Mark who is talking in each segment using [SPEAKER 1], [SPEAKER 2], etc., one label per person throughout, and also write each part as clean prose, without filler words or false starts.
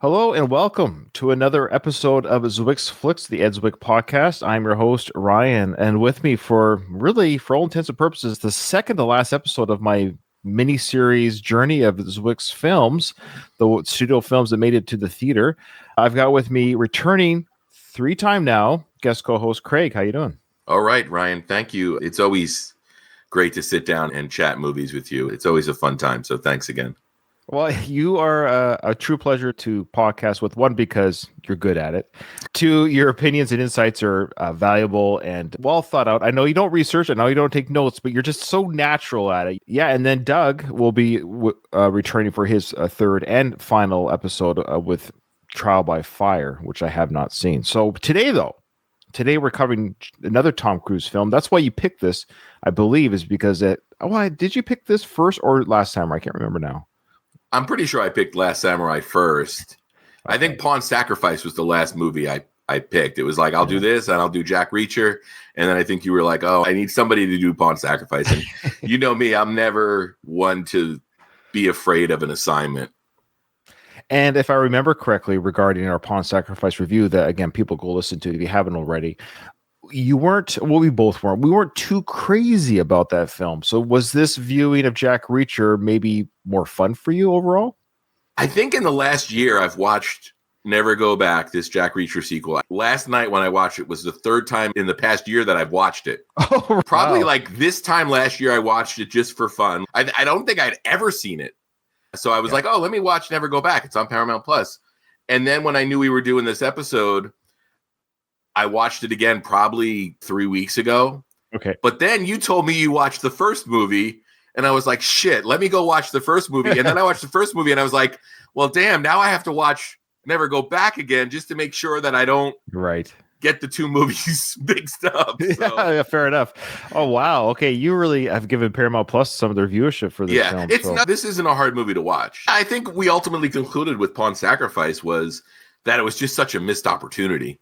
[SPEAKER 1] Hello and welcome to another episode of Zwick Flicks, the Ed Zwick Podcast. I'm your host, Ryan, and with me for all intents and purposes, the second to last episode of my mini-series journey of Zwick's films, the studio films that made it to the theater. I've got with me, returning three-time now, guest co-host Craig. How you doing?
[SPEAKER 2] All right, Ryan. Thank you. It's always great to sit down and chat movies with you. It's always a fun time, so thanks again.
[SPEAKER 1] Well, you are a true pleasure to podcast with. One, because you're good at it. Two, your opinions and insights are valuable and well thought out. I know you don't research. I know you don't take notes, but you're just so natural at it. Yeah, and then Doug will be returning for his third and final episode with Trial by Fire, which I have not seen. So today we're covering another Tom Cruise film. That's why you picked this, I believe, is because did you pick this first or Last Samurai? I can't remember now.
[SPEAKER 2] I'm pretty sure I picked Last Samurai first. Okay. I think Pawn Sacrifice was the last movie I picked. It was like, I'll do this and I'll do Jack Reacher. And then I think you were like, oh, I need somebody to do Pawn Sacrifice. And you know me, I'm never one to be afraid of an assignment.
[SPEAKER 1] And if I remember correctly regarding our Pawn Sacrifice review that, again, people go listen to if you haven't already, we weren't too crazy about that film. So was this viewing of Jack Reacher maybe more fun for you overall?
[SPEAKER 2] I think in the last year I've watched Never Go Back, this Jack Reacher sequel. Last night when I watched it was the third time in the past year that I've watched it.
[SPEAKER 1] Oh, wow.
[SPEAKER 2] Probably like this time last year I watched it just for fun. I don't think I'd ever seen it. So I was like, oh, let me watch Never Go Back. It's on Paramount Plus. And then when I knew we were doing this episode, I watched it again probably 3 weeks ago.
[SPEAKER 1] Okay.
[SPEAKER 2] But then you told me you watched the first movie, and I was like, shit, let me go watch the first movie. And then I watched the first movie, and I was like, well, damn, now I have to watch Never Go Back again just to make sure that I don't get the two movies mixed up. So.
[SPEAKER 1] Yeah, fair enough. Oh, wow. Okay, you really have given Paramount Plus some of their viewership for this film.
[SPEAKER 2] This isn't a hard movie to watch. I think we ultimately concluded with Pawn Sacrifice was that it was just such a missed opportunity.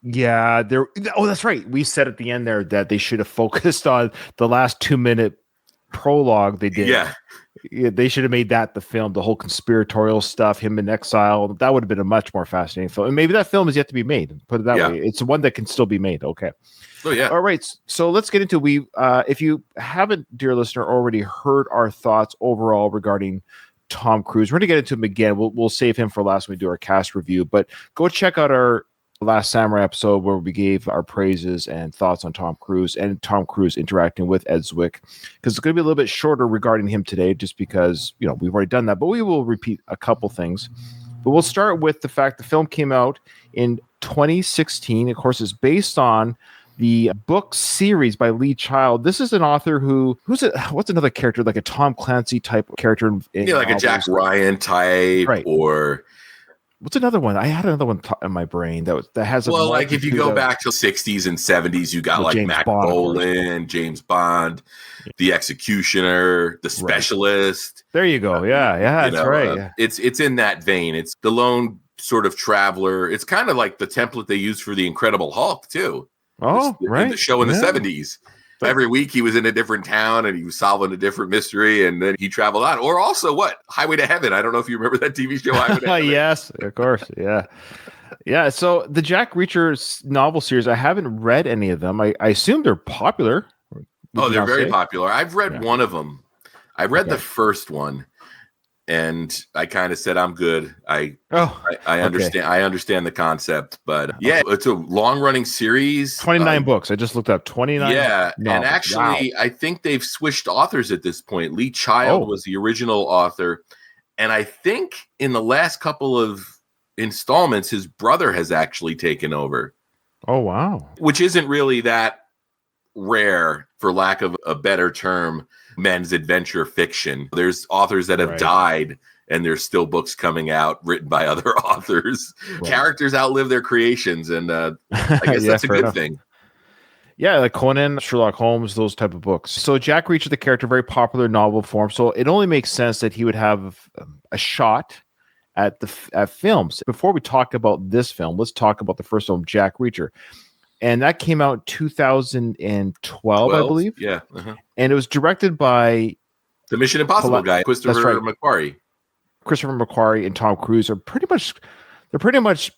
[SPEAKER 1] Yeah, that's right. We said at the end there that they should have focused on the last 2-minute prologue they did.
[SPEAKER 2] Yeah,
[SPEAKER 1] they should have made that the film, the whole conspiratorial stuff, him in exile. That would have been a much more fascinating film. And maybe that film is yet to be made. Put it that way. It's one that can still be made. Okay.
[SPEAKER 2] Oh yeah.
[SPEAKER 1] All right. So let's get into if you haven't, dear listener, already heard our thoughts overall regarding Tom Cruise, we're going to get into him again. We'll save him for last when we do our cast review, but go check out our Last Samurai episode where we gave our praises and thoughts on Tom Cruise and Tom Cruise interacting with Ed Zwick, because it's going to be a little bit shorter regarding him today just because, we've already done that, but we will repeat a couple things. But we'll start with the fact the film came out in 2016. Of course, it's based on the book series by Lee Child. This is an author what's another character, like a Tom Clancy type character?
[SPEAKER 2] Like a Jack Ryan type, right. Or
[SPEAKER 1] what's another one? I had another one in my brain that has a
[SPEAKER 2] like if you go back to 60s and 70s, you got like
[SPEAKER 1] James
[SPEAKER 2] Mac
[SPEAKER 1] Bond,
[SPEAKER 2] Bolan, James Bond, The Executioner, The Specialist.
[SPEAKER 1] There you go. Yeah, that's right. Yeah.
[SPEAKER 2] It's in that vein. It's the lone sort of traveler. It's kind of like the template they used for the Incredible Hulk too.
[SPEAKER 1] Oh, right.
[SPEAKER 2] The show in the 70s. Every week he was in a different town and he was solving a different mystery, and then he traveled on. Or also Highway to Heaven. I don't know if you remember that TV show, Highway to Heaven.
[SPEAKER 1] Yes, of course. Yeah. Yeah. So the Jack Reacher novel series, I haven't read any of them. I assume they're popular.
[SPEAKER 2] They're very popular. I've read one of them. I read the first one, and I kind of said, I'm good. I understand. I understand the concept, but it's a long running series.
[SPEAKER 1] 29 books. I just looked up 29.
[SPEAKER 2] Yeah. Novels. And actually, I think they've switched authors at this point. Lee Child was the original author. And I think in the last couple of installments, his brother has actually taken over.
[SPEAKER 1] Oh, wow.
[SPEAKER 2] Which isn't really that rare, for lack of a better term, men's adventure fiction. There's authors that have died and there's still books coming out written by other authors. Right. Characters outlive their creations, and I guess that's a good thing.
[SPEAKER 1] Yeah, like Conan, Sherlock Holmes, those type of books. So Jack Reacher, the character, very popular novel form. So it only makes sense that he would have a shot at films. Before we talk about this film, let's talk about the first film, Jack Reacher. And that came out in 2012, I believe.
[SPEAKER 2] Yeah. Uh-huh.
[SPEAKER 1] And it was directed by
[SPEAKER 2] the Mission Impossible guy, Christopher McQuarrie.
[SPEAKER 1] Christopher McQuarrie and Tom Cruise are pretty much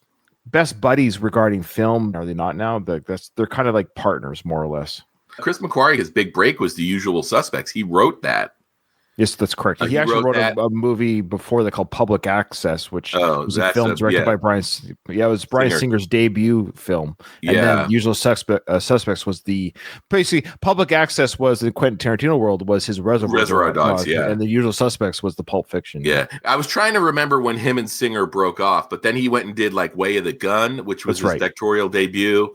[SPEAKER 1] best buddies regarding film. Are they not now? They're kind of like partners, more or less.
[SPEAKER 2] Chris McQuarrie, his big break was The Usual Suspects. He wrote that.
[SPEAKER 1] Yes, that's correct. He actually wrote a movie before that called Public Access, which was a film directed by Brian. Yeah, it was Bryan Singer's debut film. And then Usual Suspects was basically Public Access was in Quentin Tarantino world was his Reservoir Dogs, yeah. And the Usual Suspects was the Pulp Fiction.
[SPEAKER 2] Yeah. I was trying to remember when him and Singer broke off, but then he went and did like Way of the Gun, which was his directorial debut.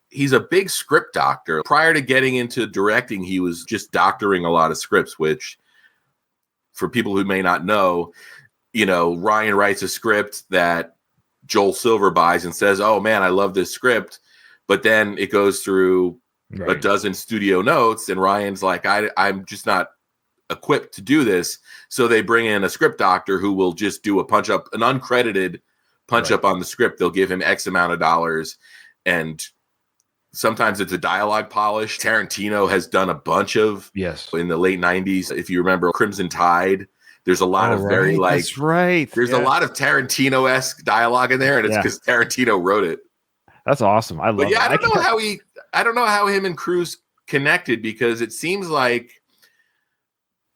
[SPEAKER 2] He's a big script doctor. Prior to getting into directing, he was just doctoring a lot of scripts, which for people who may not know, Ryan writes a script that Joel Silver buys and says, oh man, I love this script. But then it goes through a dozen studio notes and Ryan's like, I'm just not equipped to do this. So they bring in a script doctor who will just do an uncredited punch up on the script. They'll give him X amount of dollars. And sometimes it's a dialogue polish. Tarantino has done a bunch of in the late 90s. If you remember Crimson Tide, there's a lot of very like there's a lot of Tarantino-esque dialogue in there, and it's because Tarantino wrote it.
[SPEAKER 1] That's awesome. I love it.
[SPEAKER 2] I don't know how him and Cruise connected, because it seems like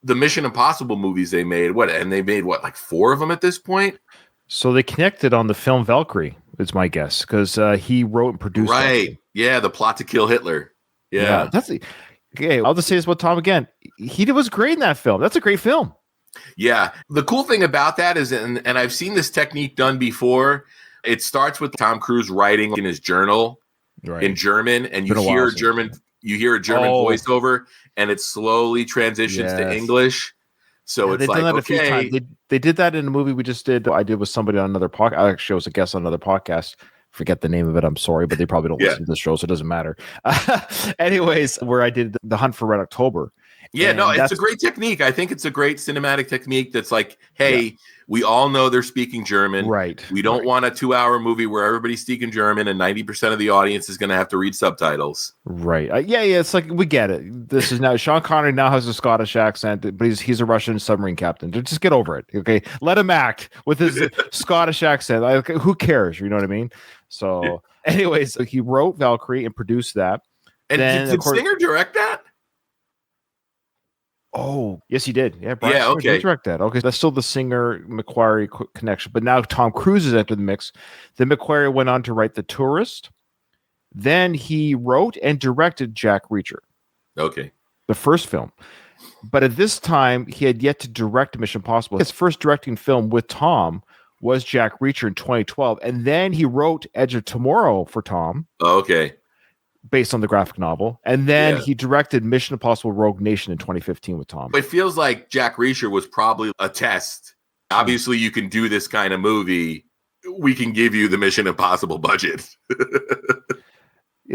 [SPEAKER 2] the Mission Impossible movies they made, like 4 of them at this point?
[SPEAKER 1] So they connected on the film Valkyrie, is my guess, because he wrote and produced
[SPEAKER 2] it. Yeah, The Plot to Kill Hitler. Yeah.
[SPEAKER 1] Okay, I'll just say this about Tom again. He was great in that film. That's a great film.
[SPEAKER 2] Yeah. The cool thing about that is, and I've seen this technique done before, it starts with Tom Cruise writing in his journal in German, and you hear a German voiceover, and it slowly transitions to English. So it's like,
[SPEAKER 1] a few times. They did that in a movie we just did. I did with somebody on another podcast. I actually was a guest on another podcast. Forget the name of it. I'm sorry, but they probably don't listen to the show, so it doesn't matter. Anyways, where I did the Hunt for Red October.
[SPEAKER 2] Yeah, no, it's a great technique. I think it's a great cinematic technique that's like, hey, we all know they're speaking German.
[SPEAKER 1] Right.
[SPEAKER 2] We don't want a 2-hour movie where everybody's speaking German and 90% of the audience is going to have to read subtitles.
[SPEAKER 1] Right. Yeah. It's like, we get it. This is now, Sean Connery now has a Scottish accent, but he's a Russian submarine captain. Just get over it. Okay. Let him act with his Scottish accent. Like, who cares? You know what I mean? So anyways, he wrote Valkyrie and produced that.
[SPEAKER 2] And did Singer direct that?
[SPEAKER 1] Oh, yes, he did. Yeah, Brian did direct that. Okay, that's still the Singer-McQuarrie connection. But now Tom Cruise has entered the mix. Then McQuarrie went on to write The Tourist. Then he wrote and directed Jack Reacher.
[SPEAKER 2] Okay.
[SPEAKER 1] The first film. But at this time, he had yet to direct Mission Impossible. His first directing film with Tom was Jack Reacher in 2012. And then he wrote Edge of Tomorrow for Tom.
[SPEAKER 2] Okay.
[SPEAKER 1] Based on the graphic novel. And then he directed Mission Impossible Rogue Nation in 2015 with Tom.
[SPEAKER 2] It feels like Jack Reacher was probably a test. Obviously, you can do this kind of movie. We can give you the Mission Impossible budget.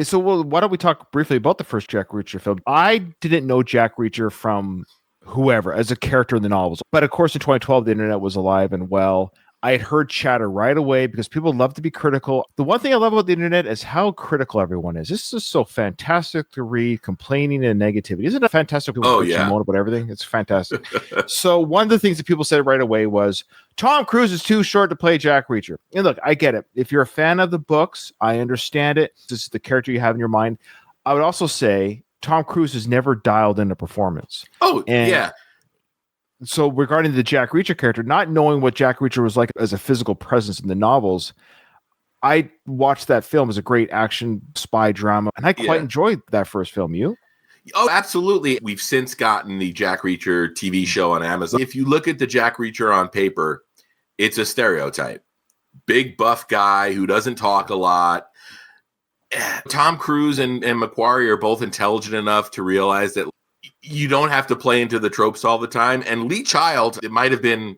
[SPEAKER 1] So why don't we talk briefly about the first Jack Reacher film? I didn't know Jack Reacher from whoever as a character in the novels. But of course, in 2012, the internet was alive and well. I had heard chatter right away because people love to be critical. The one thing I love about the internet is how critical everyone is. This is so fantastic to read, complaining and negativity. Isn't it fantastic? People moan about everything. It's fantastic. So one of the things that people said right away was, Tom Cruise is too short to play Jack Reacher. And look, I get it. If you're a fan of the books, I understand it. This is the character you have in your mind. I would also say Tom Cruise has never dialed in a performance. So regarding the Jack Reacher character, not knowing what Jack Reacher was like as a physical presence in the novels, I watched that film as a great action spy drama, and I quite enjoyed that first film. You?
[SPEAKER 2] Oh, absolutely. We've since gotten the Jack Reacher TV show on Amazon. If you look at the Jack Reacher on paper, it's a stereotype. Big buff guy who doesn't talk a lot. Tom Cruise and McQuarrie are both intelligent enough to realize that you don't have to play into the tropes all the time. And Lee Child, it might have been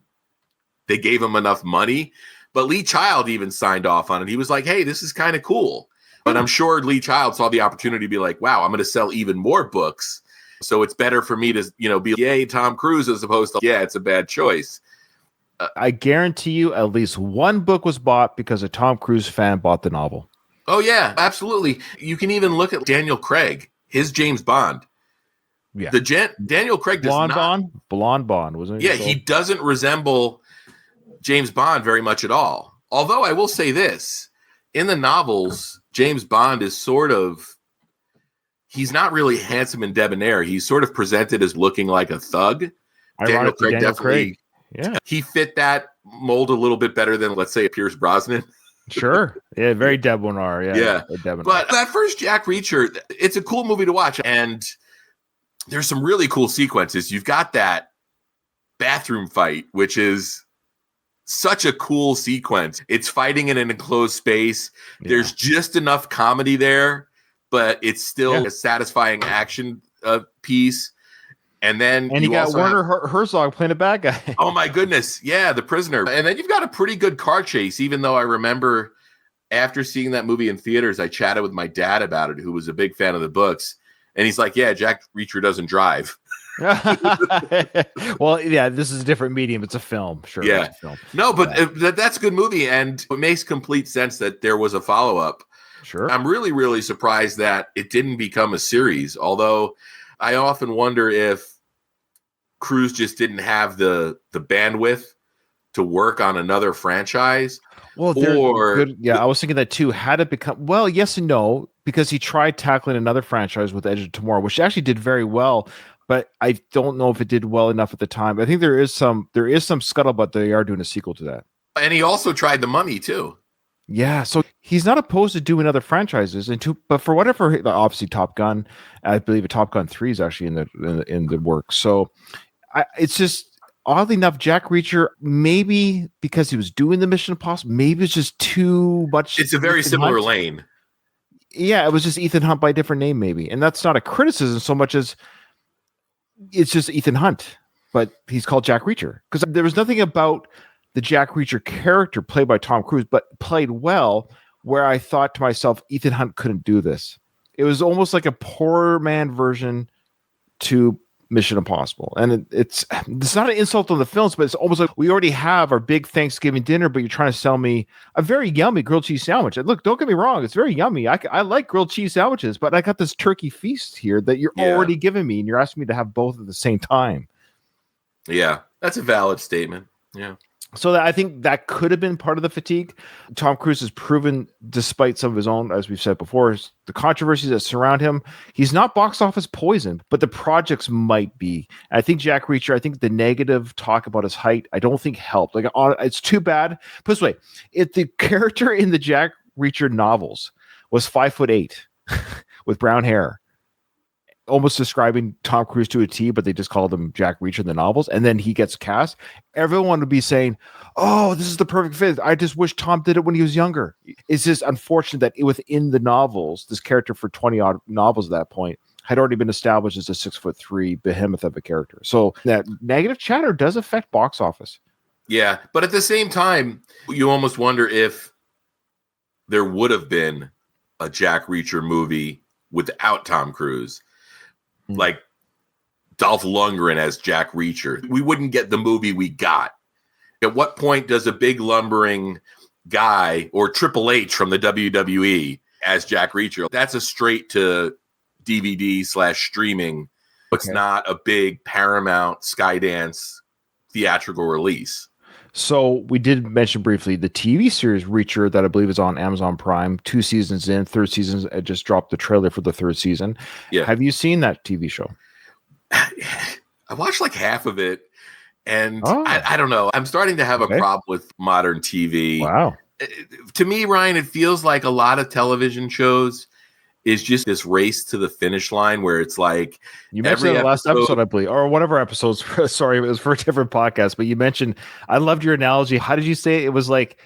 [SPEAKER 2] they gave him enough money, but Lee Child even signed off on it. He was like, hey, this is kind of cool. But I'm sure Lee Child saw the opportunity to be like, wow, I'm going to sell even more books. So it's better for me to, be yay, Tom Cruise, as opposed to, it's a bad choice.
[SPEAKER 1] I guarantee you at least one book was bought because a Tom Cruise fan bought the novel.
[SPEAKER 2] Oh, yeah, absolutely. You can even look at Daniel Craig, his James Bond. Yeah, Daniel Craig does
[SPEAKER 1] Blonde Bond, wasn't it?
[SPEAKER 2] Yeah, he doesn't resemble James Bond very much at all. Although I will say this, in the novels, James Bond is he's not really handsome and debonair. He's sort of presented as looking like a thug. Daniel Craig. Yeah. He fit that mold a little bit better than, let's say, Pierce Brosnan.
[SPEAKER 1] Sure. Yeah, very debonair. Yeah.
[SPEAKER 2] But that first Jack Reacher, it's a cool movie to watch. And there's some really cool sequences. You've got that bathroom fight, which is such a cool sequence. It's fighting in an enclosed space. Yeah. There's just enough comedy there, but it's still a satisfying action piece. And then
[SPEAKER 1] you got Werner Herzog playing a bad guy.
[SPEAKER 2] Oh my goodness. Yeah, the prisoner. And then you've got a pretty good car chase, even though I remember after seeing that movie in theaters, I chatted with my dad about it, who was a big fan of the books. And he's like, yeah, Jack Reacher doesn't drive.
[SPEAKER 1] Well, yeah, this is a different medium. It's a film. Sure.
[SPEAKER 2] Yeah.
[SPEAKER 1] It's a film.
[SPEAKER 2] No, but that's a good movie. And it makes complete sense that there was a follow-up.
[SPEAKER 1] Sure.
[SPEAKER 2] I'm really, really surprised that it didn't become a series, although I often wonder if Cruise just didn't have the bandwidth to work on another franchise.
[SPEAKER 1] Well, I was thinking that too. Had it become, well, yes and no, because he tried tackling another franchise with Edge of Tomorrow, which actually did very well, but I don't know if it did well enough at the time. I think there is some scuttlebutt they are doing a sequel to that.
[SPEAKER 2] And he also tried The Mummy too.
[SPEAKER 1] Yeah, so he's not opposed to doing other franchises, but for whatever, obviously Top Gun, I believe Top Gun 3 is actually in the works. So it's just oddly enough, Jack Reacher, maybe because he was doing the Mission Impossible, maybe it's just too much.
[SPEAKER 2] It's a very similar lane.
[SPEAKER 1] Yeah, it was just Ethan Hunt by a different name, maybe, and that's not a criticism so much as it's just Ethan Hunt, but he's called Jack Reacher because there was nothing about the Jack Reacher character played by Tom Cruise, but played well, where I thought to myself, Ethan Hunt couldn't do this. It was almost like a poor man version to Mission Impossible. And it's not an insult on the films, but it's almost like we already have our big Thanksgiving dinner, but you're trying to sell me a very yummy grilled cheese sandwich. And look, don't get me wrong, it's very yummy. I like grilled cheese sandwiches, but I got this turkey feast here that you're already giving me, and you're asking me to have both at the same time.
[SPEAKER 2] Yeah, that's a valid statement. Yeah.
[SPEAKER 1] So I think that could have been part of the fatigue. Tom Cruise has proven, despite some of his own, as we've said before, the controversies that surround him, he's not box office poison, but the projects might be. And I think Jack Reacher, I think the negative talk about his height, I don't think helped. Like, it's too bad. Put it this way, if the character in the Jack Reacher novels was 5'8" with brown hair, almost describing Tom Cruise to a T, but they just called him Jack Reacher in the novels, and then he gets cast, everyone would be saying, oh, this is the perfect fit. I just wish Tom did it when he was younger. It's just unfortunate that within the novels, this character for 20 odd novels at that point had already been established as a 6'3" behemoth of a character. So that negative chatter does affect box office.
[SPEAKER 2] Yeah, but at the same time, you almost wonder if there would have been a Jack Reacher movie without Tom Cruise. Like Dolph Lundgren as Jack Reacher. We wouldn't get the movie we got. At what point does a big lumbering guy or Triple H from the WWE as Jack Reacher? That's a straight to DVD/streaming. It's not a big Paramount Skydance theatrical release.
[SPEAKER 1] So we did mention briefly the TV series Reacher that I believe is on Amazon Prime, 2 seasons in, third season. I just dropped the trailer for the third season. Yeah. Have you seen that TV show?
[SPEAKER 2] I watched like half of it, and I don't know. I'm starting to have a problem with modern TV.
[SPEAKER 1] Wow.
[SPEAKER 2] To me, Ryan, it feels like a lot of television shows is just this race to the finish line where it's like
[SPEAKER 1] you mentioned the last episode, I believe, or whatever episodes. Sorry, it was for a different podcast, but you mentioned, I loved your analogy. How did you say it? It was like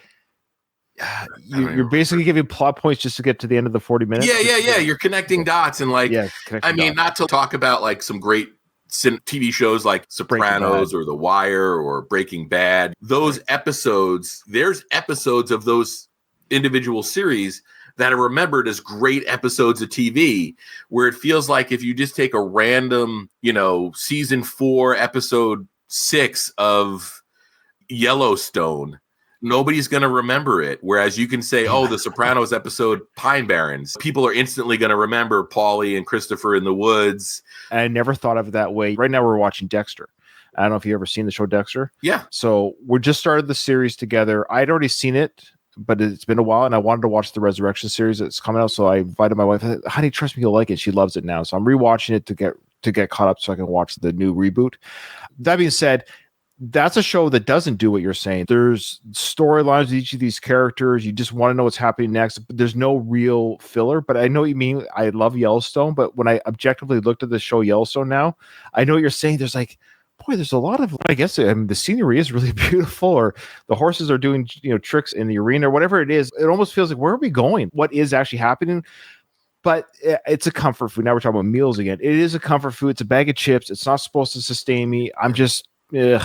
[SPEAKER 1] you're basically giving plot points just to get to the end of the 40 minutes.
[SPEAKER 2] Yeah. You're connecting dots and like, not to talk about like some great TV shows like Sopranos or The Wire or Breaking Bad. Those episodes, there's episodes of those individual series that are remembered as great episodes of TV, where it feels like if you just take a random, season 4, episode 6 of Yellowstone, nobody's going to remember it. Whereas you can say, oh, the Sopranos episode, Pine Barrens. People are instantly going to remember Paulie and Christopher in the woods.
[SPEAKER 1] I never thought of it that way. Right now we're watching Dexter. I don't know if you ever seen the show Dexter.
[SPEAKER 2] Yeah.
[SPEAKER 1] So we just started the series together. I'd already seen it, but it's been a while, and I wanted to watch the Resurrection series that's coming out. So I invited my wife. I said, honey, trust me, you'll like it. She loves it now. So I'm rewatching it to get caught up so I can watch the new reboot. That being said, that's a show that doesn't do what you're saying. There's storylines with each of these characters. You just want to know what's happening next. But there's no real filler. But I know what you mean. I love Yellowstone. But when I objectively looked at the show Yellowstone now, I know what you're saying. There's like, boy, there's a lot of, I guess, the scenery is really beautiful, or the horses are doing, tricks in the arena or whatever it is. It almost feels like, where are we going? What is actually happening? But it's a comfort food. Now we're talking about meals again. It is a comfort food. It's a bag of chips. It's not supposed to sustain me. I'm just, you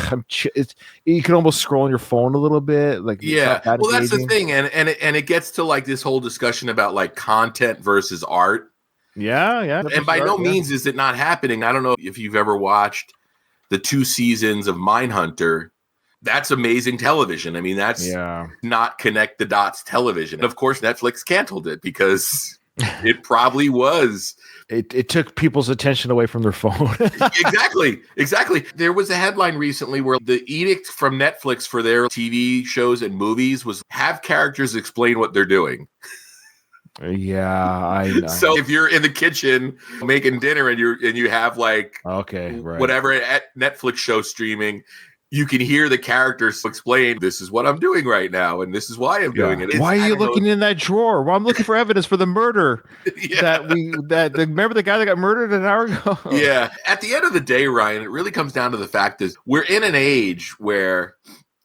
[SPEAKER 1] can almost scroll on your phone a little bit. Like,
[SPEAKER 2] yeah, well, that's the thing. And it gets to like this whole discussion about like content versus art.
[SPEAKER 1] Yeah.
[SPEAKER 2] And by no means is it not happening. I don't know if you've ever watched the 2 seasons of Mindhunter. That's amazing television. I mean, that's not connect the dots television. And of course, Netflix canceled it because it probably was.
[SPEAKER 1] It took people's attention away from their phone.
[SPEAKER 2] Exactly. There was a headline recently where the edict from Netflix for their TV shows and movies was have characters explain what they're doing.
[SPEAKER 1] Yeah, I know.
[SPEAKER 2] So if you're in the kitchen making dinner and you have like whatever at Netflix show streaming, you can hear the characters explain, this is what I'm doing right now, and this is why I'm doing it.
[SPEAKER 1] Why are you looking in that drawer? Well, I'm looking for evidence for the murder. Remember the guy that got murdered an hour ago?
[SPEAKER 2] Yeah. At the end of the day, Ryan, it really comes down to the fact that we're in an age where,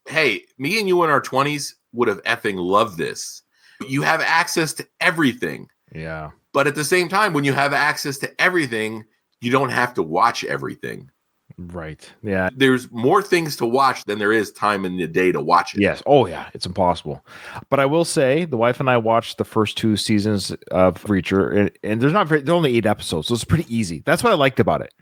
[SPEAKER 2] hey, me and you in our 20s would have effing loved this. You have access to everything.
[SPEAKER 1] Yeah.
[SPEAKER 2] But at the same time, when you have access to everything, you don't have to watch everything.
[SPEAKER 1] Right. Yeah.
[SPEAKER 2] There's more things to watch than there is time in the day to watch it.
[SPEAKER 1] Yes. Oh, yeah. It's impossible. But I will say, the wife and I watched the first 2 seasons of Reacher, and there's only 8 episodes, so it's pretty easy. That's what I liked about it.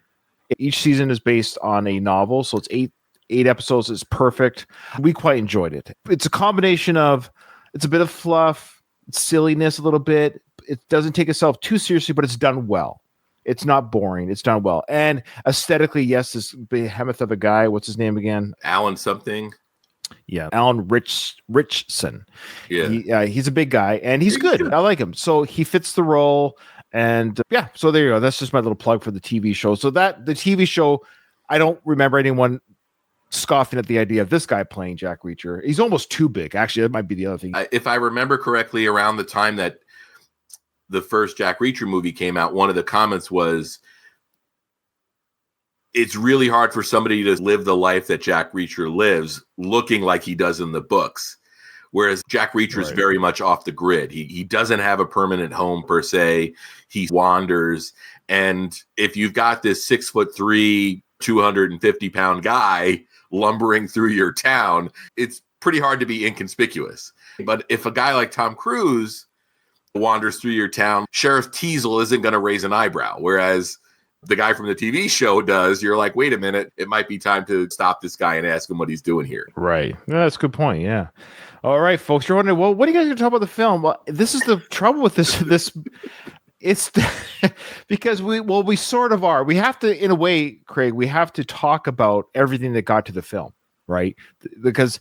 [SPEAKER 1] Each season is based on a novel, so it's 8 episodes. It's perfect. We quite enjoyed it. It's a combination of, it's a bit of fluff, silliness a little bit. It doesn't take itself too seriously, but it's done well. It's not boring. It's done well. And aesthetically, yes, this behemoth of a guy, what's his name again?
[SPEAKER 2] Alan something.
[SPEAKER 1] Yeah, Alan Richson.
[SPEAKER 2] Yeah.
[SPEAKER 1] He's a big guy, and he's good. I like him. So he fits the role. And so there you go. That's just my little plug for the TV show. So the TV show, I don't remember anyone scoffing at the idea of this guy playing Jack Reacher. He's almost too big. Actually, that might be the other thing.
[SPEAKER 2] If I remember correctly, around the time that the first Jack Reacher movie came out, one of the comments was, it's really hard for somebody to live the life that Jack Reacher lives looking like he does in the books. Whereas Jack Reacher is very much off the grid. He doesn't have a permanent home per se. He wanders. And if you've got this 6'3", 250-pound guy lumbering through your town, it's pretty hard to be inconspicuous. But if a guy like Tom Cruise wanders through your town, Sheriff Teasel isn't going to raise an eyebrow. Whereas the guy from the TV show does, you're like, wait a minute, it might be time to stop this guy and ask him what he's doing here.
[SPEAKER 1] Right. Yeah, that's a good point. Yeah. All right, folks. You're wondering, well, what are you guys going to talk about the film? Well, this is the trouble with this. It's because we sort of are. We have to, in a way, Craig, we have to talk about everything that got to the film, right? Because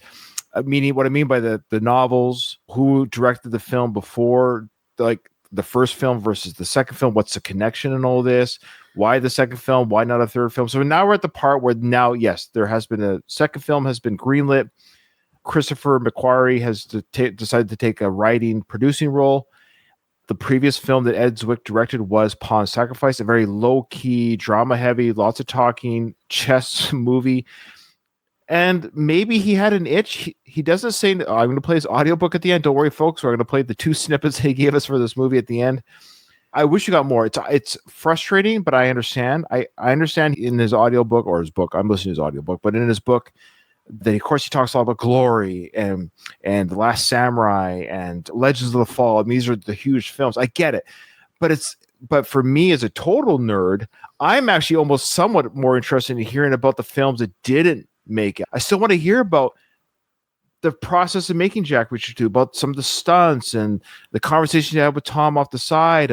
[SPEAKER 1] meaning what I mean by the novels, who directed the film before, like the first film versus the second film, what's the connection in all this? Why the second film? Why not a third film? So now we're at the part where now, yes, there has been a second film has been greenlit. Christopher McQuarrie has decided to take a writing, producing role. The previous film that Ed Zwick directed was Pawn Sacrifice, a very low-key, drama-heavy, lots of talking, chess movie. And maybe he had an itch. He doesn't say, I'm going to play his audiobook at the end. Don't worry, folks. We're going to play the 2 snippets he gave us for this movie at the end. I wish you got more. It's frustrating, but I understand. I understand in his audiobook, or his book, I'm listening to his audiobook, but in his book, that of course he talks a lot about Glory and The Last Samurai and Legends of the Fall. I mean, these are the huge films. I get it. But for me as a total nerd, I'm actually almost somewhat more interested in hearing about the films that didn't make it. I still want to hear about the process of making Jack Reacher 2, about some of the stunts and the conversation you had with Tom off the side.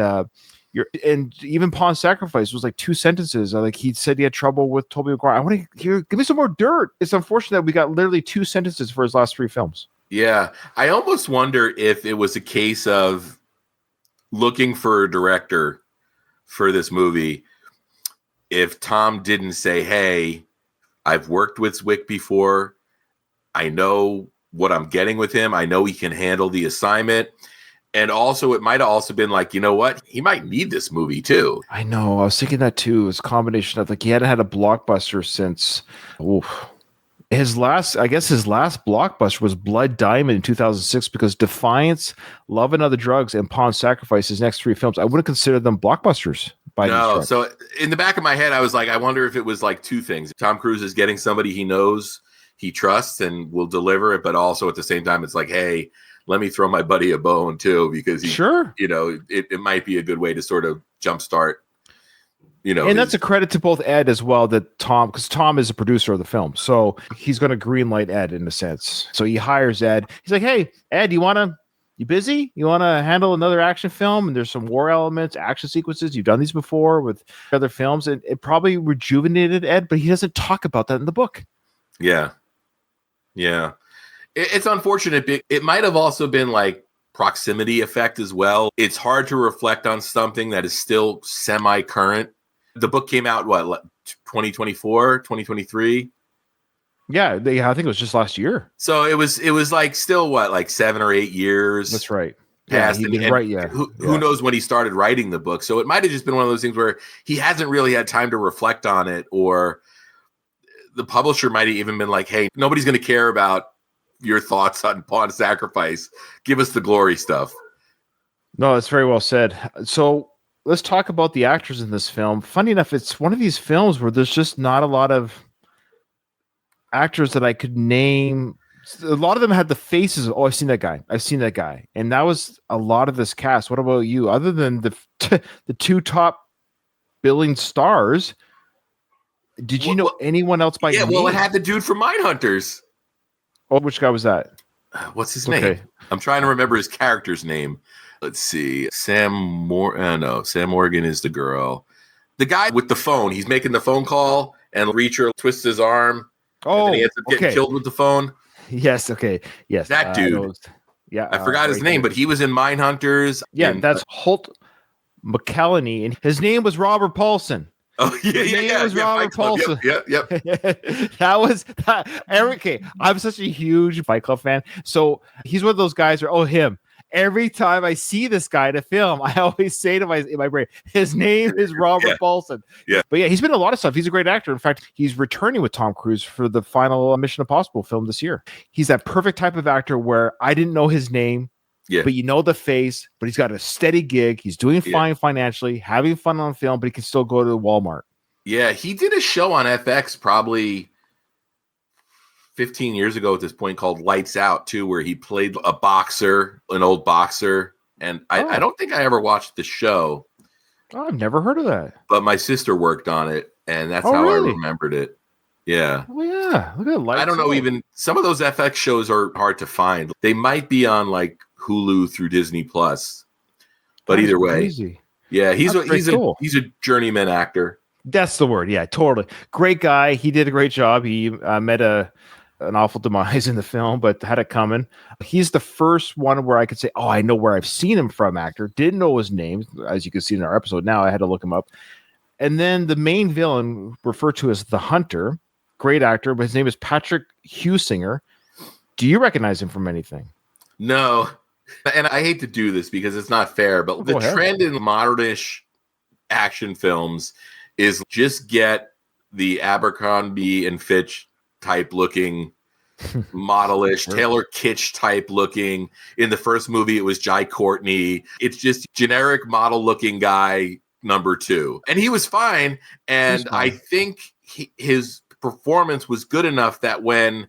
[SPEAKER 1] And even Pawn Sacrifice was like 2 sentences. Like he said he had trouble with Tobey Maguire. I want to hear, give me some more dirt. It's unfortunate that we got literally 2 sentences for his last 3 films.
[SPEAKER 2] Yeah. I almost wonder if it was a case of looking for a director for this movie. If Tom didn't say, hey, I've worked with Zwick before. I know what I'm getting with him. I know he can handle the assignment. And also, it might have also been like, you know what? He might need this movie too.
[SPEAKER 1] I know. I was thinking that too. It's a combination of like he hadn't had a blockbuster since his last blockbuster was Blood Diamond in 2006 because Defiance, Love and Other Drugs, and Pawn Sacrifice, his next 3 films, I wouldn't consider them blockbusters.
[SPEAKER 2] No. So in the back of my head, I was like, I wonder if it was like 2 things. Tom Cruise is getting somebody he knows, he trusts, and will deliver it. But also at the same time, it's like, hey, let me throw my buddy a bone too, because it might be a good way to sort of jumpstart,
[SPEAKER 1] And that's a credit to both Ed as well, that Tom, because Tom is a producer of the film. So he's going to greenlight Ed in a sense. So he hires Ed. He's like, hey, Ed, you busy? You want to handle another action film? And there's some war elements, action sequences. You've done these before with other films. And it probably rejuvenated Ed, but he doesn't talk about that in the book.
[SPEAKER 2] Yeah. Yeah. It's unfortunate. It might have also been like proximity effect as well. It's hard to reflect on something that is still semi-current. The book came out, 2024, 2023?
[SPEAKER 1] Yeah, I think it was just last year.
[SPEAKER 2] So it was like still 7 or 8 years.
[SPEAKER 1] That's right.
[SPEAKER 2] Past,
[SPEAKER 1] yeah, right. Yeah.
[SPEAKER 2] Who knows when he started writing the book? So it might have just been one of those things where he hasn't really had time to reflect on it, or the publisher might have even been like, "Hey, nobody's going to care about your thoughts on Pawn Sacrifice. Give us the glory stuff."
[SPEAKER 1] No, that's very well said. So let's talk about the actors in this film. Funny enough, it's one of these films where there's just not a lot of actors that I could name. A lot of them had the faces of, I've seen that guy. And that was a lot of this cast. What about you? Other than the 2 top billing stars, did you know anyone else by name?
[SPEAKER 2] Yeah, well, it had the dude from Mindhunters.
[SPEAKER 1] Oh, which guy was that?
[SPEAKER 2] What's his name? I'm trying to remember his character's name. Let's see. Sam Morgan is the girl. The guy with the phone. He's making the phone call, and Reacher twists his arm.
[SPEAKER 1] Oh,
[SPEAKER 2] and then he ends up getting killed with the phone.
[SPEAKER 1] Yes. Okay. Yes.
[SPEAKER 2] That dude. I forgot his name, but he was in Mindhunters.
[SPEAKER 1] Yeah, that's Holt McElhenney, and his name was Robert Paulson.
[SPEAKER 2] Oh yeah,
[SPEAKER 1] was Robert Paulson.
[SPEAKER 2] Yep.
[SPEAKER 1] That was Eric. I'm such a huge Fight Club fan, so he's one of those guys where him. Every time I see this guy in a film, I always say to in my brain, his name is Robert Paulson.
[SPEAKER 2] Yeah,
[SPEAKER 1] but he's been in a lot of stuff. He's a great actor. In fact, he's returning with Tom Cruise for the final Mission Impossible film this year. He's that perfect type of actor where I didn't know his name.
[SPEAKER 2] Yeah.
[SPEAKER 1] But you know the face, but he's got a steady gig. He's doing fine financially, having fun on film, but he can still go to Walmart.
[SPEAKER 2] Yeah, he did a show on FX probably 15 years ago at this point called Lights Out, too, where he played a boxer, an old boxer. And I don't think I ever watched the show.
[SPEAKER 1] Oh, I've never heard of that.
[SPEAKER 2] But my sister worked on it, and that's how I remembered it. Yeah.
[SPEAKER 1] Oh, yeah. Look at Lights
[SPEAKER 2] I don't know, even some of those FX shows are hard to find. They might be on like Hulu through Disney Plus. But either way. Crazy. Yeah, he's a journeyman actor.
[SPEAKER 1] That's the word. Yeah, totally. Great guy. He did a great job. He met an awful demise in the film, but had it coming. He's the first one where I could say, I know where I've seen him from, actor. Didn't know his name, as you can see in our episode. Now I had to look him up. And then the main villain, referred to as the Hunter, great actor, but his name is Patrick Husinger. Do you recognize him from anything?
[SPEAKER 2] No. And I hate to do this because it's not fair, but the trend in modernish action films is just get the Abercrombie and Fitch type looking modelish, Taylor Kitsch type looking. In the first movie, it was Jai Courtney. It's just generic model looking guy number 2. And he was fine. And I think his performance was good enough that when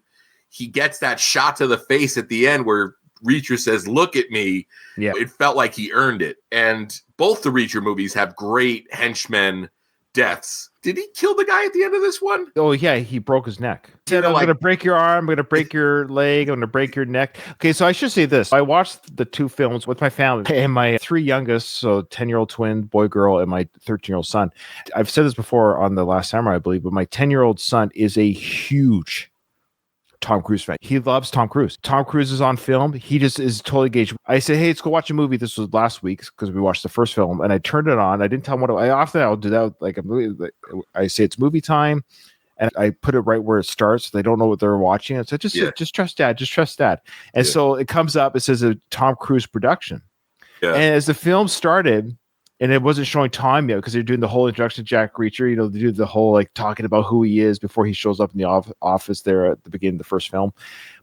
[SPEAKER 2] he gets that shot to the face at the end where Reacher says, "Look at me," it felt like he earned it. And both the Reacher movies have great henchmen deaths. Did he kill the guy at the end of this one?
[SPEAKER 1] Oh, yeah, he broke his neck. He said, I'm going to break your arm, I'm going to break your leg, I'm going to break your neck. Okay, so I should say this. I watched the 2 films with my family and my 3 youngest, so 10-year-old twin, boy, girl, and my 13-year-old son. I've said this before on The Last Samurai, I believe, but my 10-year-old son is a huge Tom Cruise fan. He loves Tom Cruise. Tom Cruise is on film. He just is totally engaged. I said, hey, let's go watch a movie. This was last week because we watched the first film, and I turned it on. I didn't tell him what I'll do that. Like a movie. I say it's movie time, and I put it right where it starts. So they don't know what they're watching. And so just trust dad. Just trust dad. And so it comes up. It says a Tom Cruise production. Yeah. And as the film started, and it wasn't showing Tom yet because they're doing the whole introduction to Jack Reacher. You know, they do the whole like talking about who he is before he shows up in the office there at the beginning of the first film.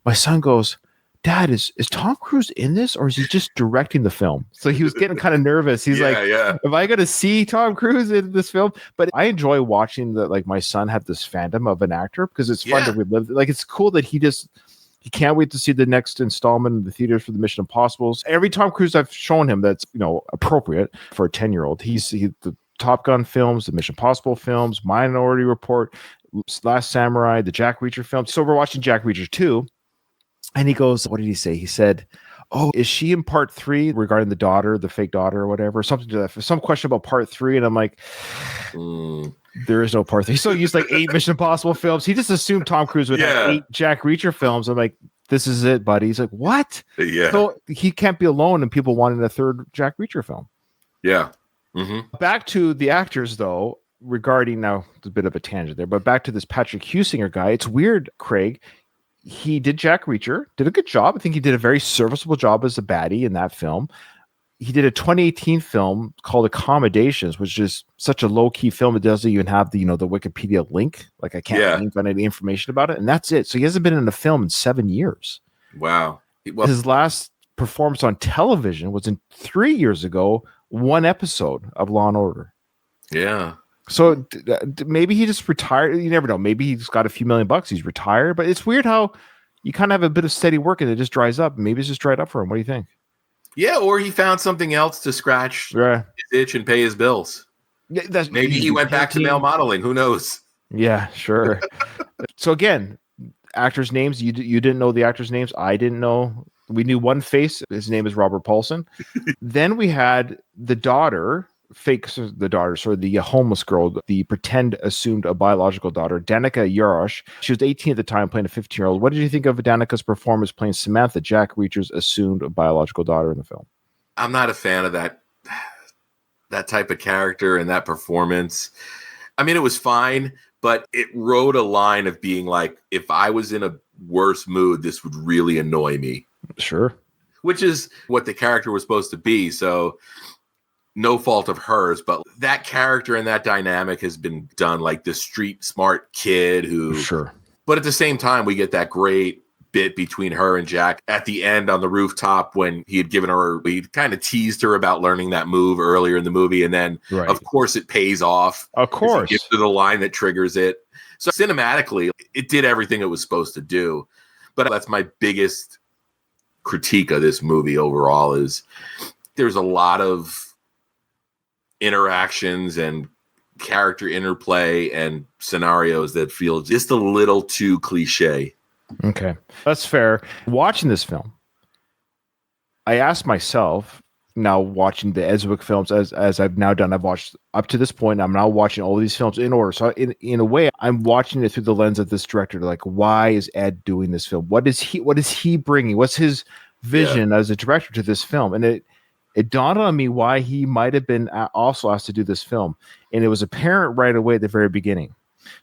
[SPEAKER 1] My son goes, Dad, is Tom Cruise in this, or is he just directing the film? So he was getting kind of nervous. He's am I going to see Tom Cruise in this film? But I enjoy watching my son have this fandom of an actor because it's fun to relive. Like, it's cool that he can't wait to see the next installment in the theaters for the Mission Impossibles. Every Tom Cruise I've shown him that's, appropriate for a 10-year-old. He's the Top Gun films, the Mission Impossible films, Minority Report, Last Samurai, the Jack Reacher film. So we're watching Jack Reacher 2. And he goes, what did he say? He said, oh, is she in part 3 regarding the daughter, the fake daughter or whatever? Something to that. Some question about part 3. And I'm like, there is no part 3. So he used like 8 Mission Impossible films. He just assumed Tom Cruise would have 8 Jack Reacher films. I'm like, this is it, buddy. He's like, what?
[SPEAKER 2] Yeah.
[SPEAKER 1] So he can't be alone and people wanted a 3rd Jack Reacher film.
[SPEAKER 2] Yeah. Mm-hmm.
[SPEAKER 1] Back to the actors, though, regarding now, it's a bit of a tangent there, but back to this Patrick Husinger guy. It's weird, Craig. He did Jack Reacher, did a good job. I think he did a very serviceable job as a baddie in that film. He did a 2018 film called Accommodations, which is such a low-key film. It doesn't even have the Wikipedia link. Like, I can't link on any information about it. And that's it. So he hasn't been in a film in 7 years.
[SPEAKER 2] Wow.
[SPEAKER 1] Well, his last performance on television was in 3 years ago, 1 episode of Law and Order.
[SPEAKER 2] Yeah.
[SPEAKER 1] So maybe he just retired. You never know. Maybe he's got a few $1 million. He's retired. But it's weird how you kind of have a bit of steady work and it just dries up. Maybe it's just dried up for him. What do you think?
[SPEAKER 2] Yeah, or he found something else to scratch his itch and pay his bills.
[SPEAKER 1] Yeah,
[SPEAKER 2] maybe he went back to male modeling. Who knows?
[SPEAKER 1] Yeah, sure. So again, actors' names. You didn't know the actors' names. I didn't know. We knew one face. His name is Robert Paulson. Then we had the daughter. The homeless girl, the pretend assumed a biological daughter, Danika Yarosh. She was 18 at the time, playing a 15-year-old. What did you think of Danika's performance playing Samantha, Jack Reacher's assumed biological daughter in the film?
[SPEAKER 2] I'm not a fan of that type of character and that performance. I mean, it was fine, but it rode a line of being like, if I was in a worse mood, this would really annoy me.
[SPEAKER 1] Sure.
[SPEAKER 2] Which is what the character was supposed to be. So no fault of hers, but that character and that dynamic has been done like the street smart kid who,
[SPEAKER 1] sure.
[SPEAKER 2] But at the same time, we get that great bit between her and Jack at the end on the rooftop when he kind of teased her about learning that move earlier in the movie. And then of course it pays off.
[SPEAKER 1] Of course.
[SPEAKER 2] He gets to the line that triggers it. So cinematically, it did everything it was supposed to do. But that's my biggest critique of this movie overall is there's a lot of interactions and character interplay and scenarios that feel just a little too cliche.
[SPEAKER 1] Okay, that's fair. Watching this film, I asked myself, now watching the Ed Zwick films as I've now done, I've watched up to this point, I'm now watching all of these films in order. So in a way, I'm watching it through the lens of this director. Like, why is Ed doing this film? What is he bringing? What's his vision as a director to this film? And it dawned on me why he might have been also asked to do this film. And it was apparent right away at the very beginning.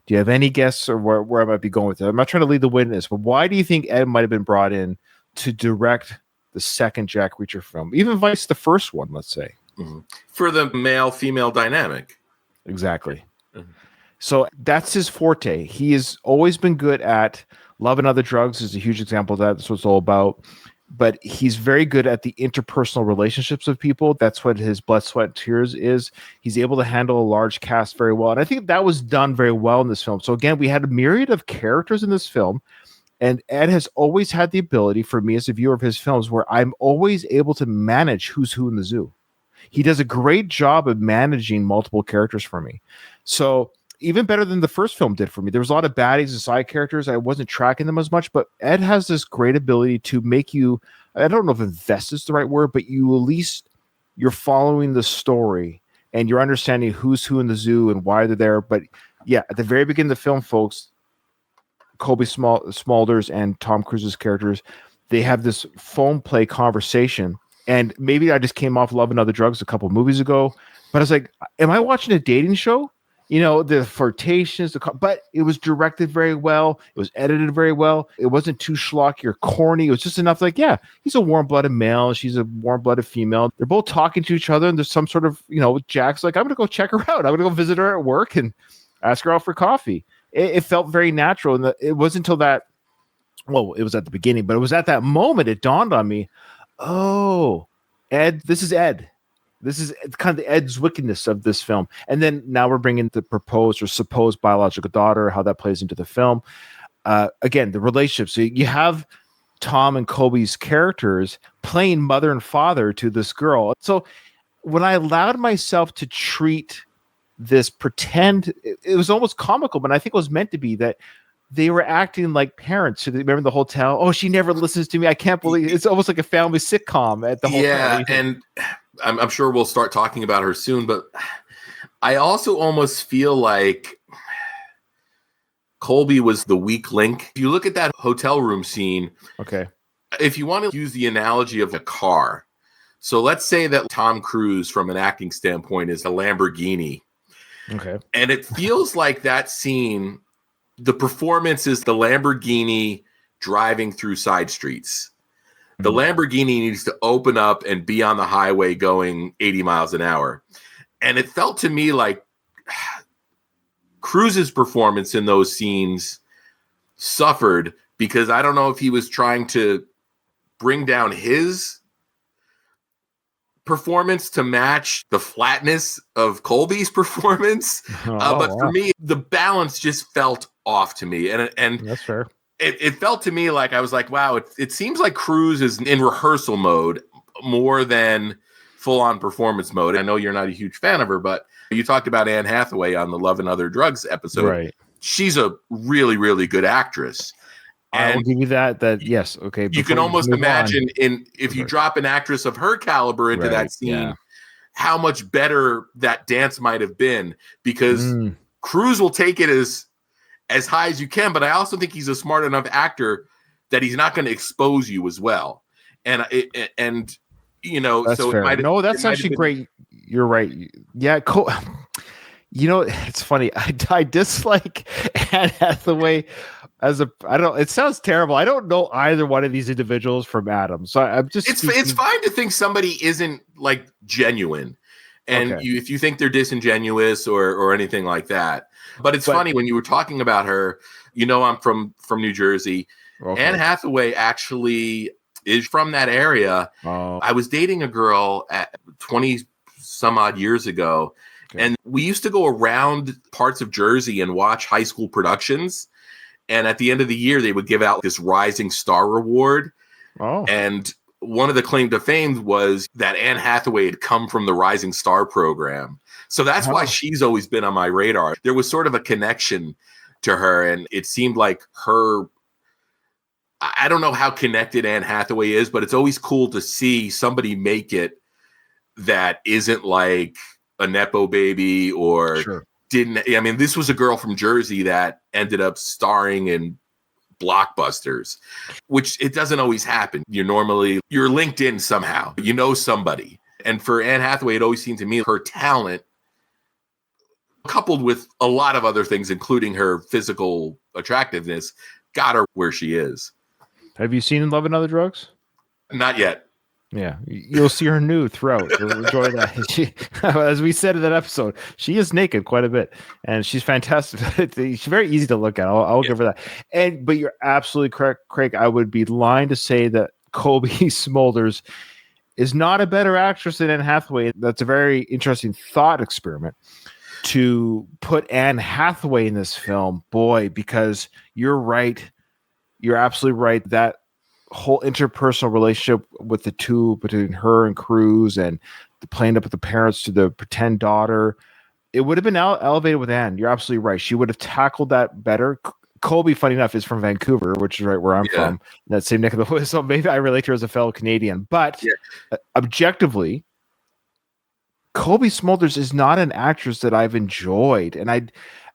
[SPEAKER 1] Do you have any guesses or where I might be going with it? I'm not trying to lead the witness, but why do you think Ed might have been brought in to direct the second Jack Reacher film? Even vice the first one, let's say.
[SPEAKER 2] Mm-hmm. For the male-female dynamic.
[SPEAKER 1] Exactly. Mm-hmm. So that's his forte. He has always been good at Love and Other Drugs is a huge example of that. That's what it's all about. But he's very good at the interpersonal relationships of people. That's what his Blood, Sweat, and Tears is. He's able to handle a large cast very well. And I think that was done very well in this film. So again, we had a myriad of characters in this film. And Ed has always had the ability for me as a viewer of his films where I'm always able to manage who's who in the zoo. he does a great job of managing multiple characters for me. So even better than the first film did for me. There was a lot of baddies and side characters. I wasn't tracking them as much, but Ed has this great ability to make you, I don't know if invest is the right word, but you at least you're following the story and you're understanding who's who in the zoo and why they're there. But yeah, at the very beginning of the film, folks, Cobie Smulders and Tom Cruise's characters, they have this phone play conversation. And maybe I just came off Love and Other Drugs a couple movies ago, but I was like, am I watching a dating show? You know, the flirtations, but it was directed very well. It was edited very well. It wasn't too schlocky or corny. It was just enough like, yeah, he's a warm-blooded male. She's a warm-blooded female. They're both talking to each other, and there's some sort of, you know, Jack's like, I'm going to go check her out. I'm going to go visit her at work and ask her out for coffee. It felt very natural. And it wasn't until that, well, it was at the beginning, but it was at that moment it dawned on me, oh, Ed, this is Ed. This is kind of the Ed Zwickness of this film. And then now we're bringing the proposed or supposed biological daughter, how that plays into the film. Again, the relationship. So you have Tom and Cobie's characters playing mother and father to this girl. So when I allowed myself to treat this pretend, it was almost comical, but I think it was meant to be that they were acting like parents. So remember the hotel? Oh, she never listens to me. I can't believe it's almost like a family sitcom at the hotel.
[SPEAKER 2] Yeah, and I'm sure we'll start talking about her soon, but I also almost feel like Cobie was the weak link. If you look at that hotel room scene,
[SPEAKER 1] okay,
[SPEAKER 2] if you want to use the analogy of a car, so let's say that Tom Cruise, from an acting standpoint, is a Lamborghini.
[SPEAKER 1] Okay.
[SPEAKER 2] And it feels like that scene, the performance is the Lamborghini driving through side streets. The Lamborghini needs to open up and be on the highway going 80 miles an hour. And it felt to me like Cruise's performance in those scenes suffered because I don't know if he was trying to bring down his performance to match the flatness of Cobie's performance. But for me, the balance just felt off to me. And
[SPEAKER 1] that's fair.
[SPEAKER 2] It felt to me like I was like, wow, it seems like Cruise is in rehearsal mode more than full-on performance mode. I know you're not a huge fan of her, but you talked about Anne Hathaway on the Love and Other Drugs episode.
[SPEAKER 1] Right.
[SPEAKER 2] She's a really, really good actress.
[SPEAKER 1] I will give you that. Yes. Okay.
[SPEAKER 2] You can almost imagine if you drop an actress of her caliber into that scene, how much better that dance might have been, because Cruise will take it as high as you can, but I also think he's a smart enough actor that he's not going to expose you as well. And you know,
[SPEAKER 1] that's
[SPEAKER 2] so
[SPEAKER 1] fair.
[SPEAKER 2] it might.
[SPEAKER 1] No, that's actually great. You're right. Yeah. You know, it's funny. I dislike Anne Hathaway I don't know. It sounds terrible. I don't know either one of these individuals from Adam. So I'm just.
[SPEAKER 2] It's fine to think somebody isn't like genuine. And if you think they're disingenuous or anything like that. But it's funny when you were talking about her, you know, I'm from New Jersey. Okay. Anne Hathaway actually is from that area. Oh. I was dating a girl at 20 some odd years ago. Okay. And we used to go around parts of Jersey and watch high school productions. And at the end of the year, they would give out this Rising Star Award. Oh. And one of the claim to fame was that Anne Hathaway had come from the Rising Star program. So that's why she's always been on my radar. There was sort of a connection to her, and it seemed like her. I don't know how connected Anne Hathaway is, but it's always cool to see somebody make it that isn't like a Nepo baby or didn't. I mean, this was a girl from Jersey that ended up starring in blockbusters, which it doesn't always happen. You're linked in somehow, you know somebody. And for Anne Hathaway, it always seemed to me her talent, coupled with a lot of other things, including her physical attractiveness, got her where she is.
[SPEAKER 1] Have you seen Love and Other Drugs?
[SPEAKER 2] Not yet.
[SPEAKER 1] Yeah, you'll see her nude throughout. You'll enjoy that. She, as we said in that episode, she is naked quite a bit, and she's fantastic. She's very easy to look at. I'll give her that. But you're absolutely correct, Craig. I would be lying to say that Cobie Smulders is not a better actress than Anne Hathaway. That's a very interesting thought experiment to put Anne Hathaway in this film, boy, because you're right. You're absolutely right. That whole interpersonal relationship with the two between her and Cruz, and playing up with the parents to the pretend daughter, it would have been elevated with Anne. You're absolutely right. She would have tackled that better. Cobie, funny enough, is from Vancouver, which is right where I'm from, that same neck of the woods. So maybe I relate to her as a fellow Canadian. But objectively, Cobie Smulders is not an actress that I've enjoyed, and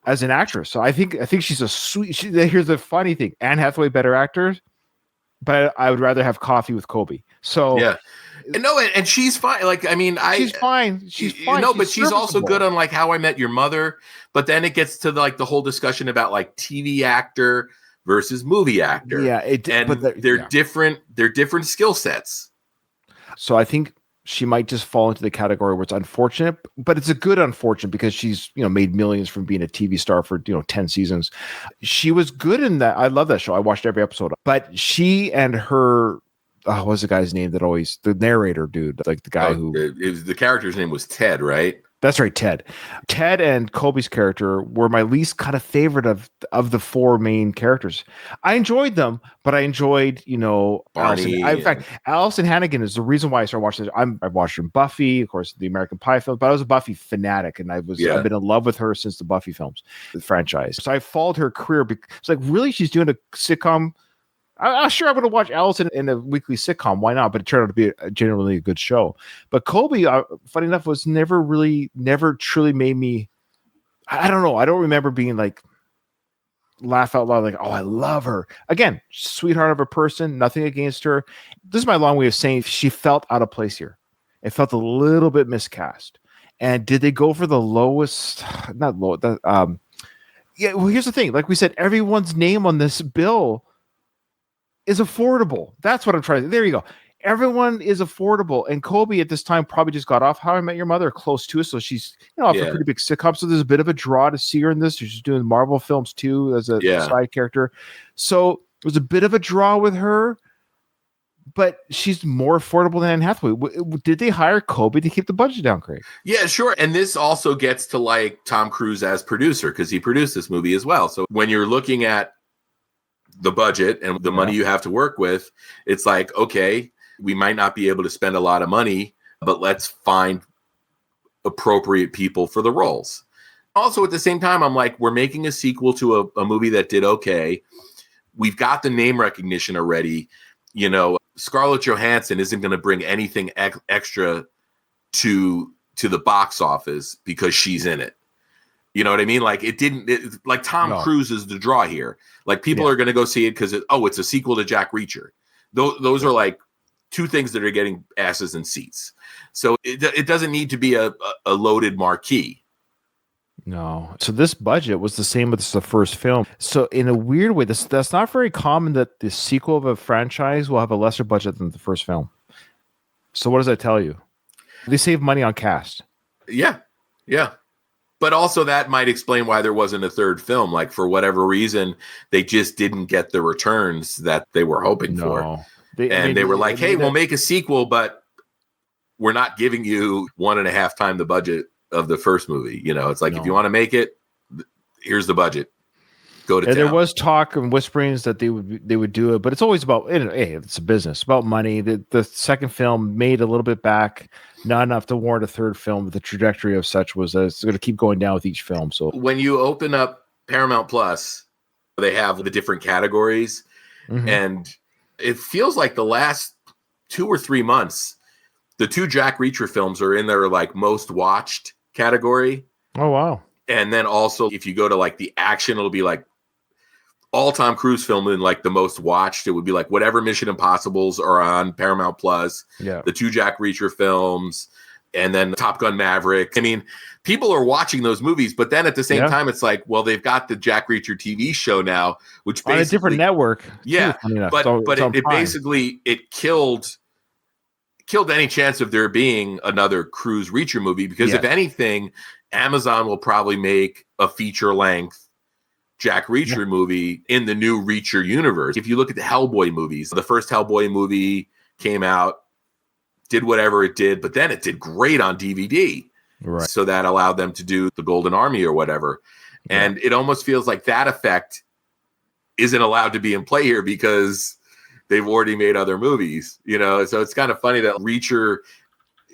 [SPEAKER 1] as an actress. So I think she's a sweet. Here's the funny thing: Anne Hathaway, better actor, but I would rather have coffee with Cobie. So
[SPEAKER 2] yeah. No, and she's fine. Like, I mean,
[SPEAKER 1] she's fine. She's fine.
[SPEAKER 2] No, but she's also good on like How I Met Your Mother. But then it gets to like the whole discussion about like TV actor versus movie actor.
[SPEAKER 1] Yeah,
[SPEAKER 2] they're different. They're different skill sets.
[SPEAKER 1] So I think she might just fall into the category where it's unfortunate, but it's a good unfortunate because she's made millions from being a TV star for 10 seasons. She was good in that. I love that show. I watched every episode. But she and her. What was the guy's name the narrator dude, like the guy
[SPEAKER 2] the character's name was Ted, right?
[SPEAKER 1] That's right, Ted. Ted and Cobie's character were my least kind of favorite of the four main characters. I enjoyed them, but I enjoyed,
[SPEAKER 2] Barney.
[SPEAKER 1] In fact, Allison Hannigan is the reason why I started watching this. I've watched her in Buffy, of course, the American Pie film, but I was a Buffy fanatic, and I've been in love with her since the Buffy films, the franchise. So I followed her career. It's like, really, she's doing a sitcom. Sure, I'm going to watch Allison in a weekly sitcom. Why not? But it turned out to be genuinely a good show. But Cobie, funny enough, was never truly made me. I don't know. I don't remember being like laugh out loud, like, oh, I love her. Again, sweetheart of a person, nothing against her. This is my long way of saying she felt out of place here. It felt a little bit miscast. And did they go for the lowest? Not low. Yeah. Well, here's the thing. Like we said, everyone's name on this bill is affordable. That's what I'm trying to. There you go. Everyone is affordable, and Cobie at this time probably just got off How I Met Your Mother, close to it. So she's off a pretty big sitcom. So there's a bit of a draw to see her in this. She's doing Marvel films too as a side character. So there's a bit of a draw with her, but she's more affordable than Anne Hathaway. Did they hire Cobie to keep the budget down, Craig?
[SPEAKER 2] Yeah, sure. And this also gets to like Tom Cruise as producer because he produced this movie as well. So when you're looking at the budget and the money you have to work with, it's like, okay, we might not be able to spend a lot of money, but let's find appropriate people for the roles. Also, at the same time, I'm like, we're making a sequel to a movie that did okay. We've got the name recognition already. Scarlett Johansson isn't going to bring anything extra to the box office because she's in it. You know what I mean? Like like Tom Cruise is the draw here. Like people are going to go see it because it's a sequel to Jack Reacher. Those are like two things that are getting asses in seats. So it doesn't need to be a loaded marquee.
[SPEAKER 1] No. So this budget was the same with the first film. So in a weird way, that's not very common that the sequel of a franchise will have a lesser budget than the first film. So what does that tell you? They save money on cast.
[SPEAKER 2] Yeah. Yeah. But also that might explain why there wasn't a third film. Like for whatever reason, they just didn't get the returns that they were hoping for. They were like, hey, we'll make a sequel, but we're not giving you 1.5 times the budget of the first movie. It's like, if you want to make it, here's the budget. Go to town.
[SPEAKER 1] There was talk and whisperings that they would do it, but it's always about, hey, it's a business, about money. The second film made a little bit back, not enough to warrant a third film, but the trajectory of such was that it's going to keep going down with each film. So
[SPEAKER 2] when you open up Paramount Plus, they have the different categories, and it feels like the last 2 or 3 months, the 2 Jack Reacher films are in their like most watched category.
[SPEAKER 1] Oh, wow.
[SPEAKER 2] And then also if you go to like the action, it'll be like all Tom Cruise film in like the most watched. It would be like whatever Mission Impossibles are on Paramount Plus, the 2 Jack Reacher films, and then Top Gun Maverick. I mean, people are watching those movies, but then at the same time, it's like, well, they've got the Jack Reacher TV show now, which basically on a
[SPEAKER 1] different network.
[SPEAKER 2] Yeah, but it basically killed any chance of there being another Cruise Reacher movie because if anything, Amazon will probably make a feature length Jack Reacher movie in the new Reacher universe. If you look at the Hellboy movies, the first Hellboy movie came out, did whatever it did, but then it did great on DVD. Right. So that allowed them to do the Golden Army or whatever. And it almost feels like that effect isn't allowed to be in play here because they've already made other movies, so it's kind of funny that Reacher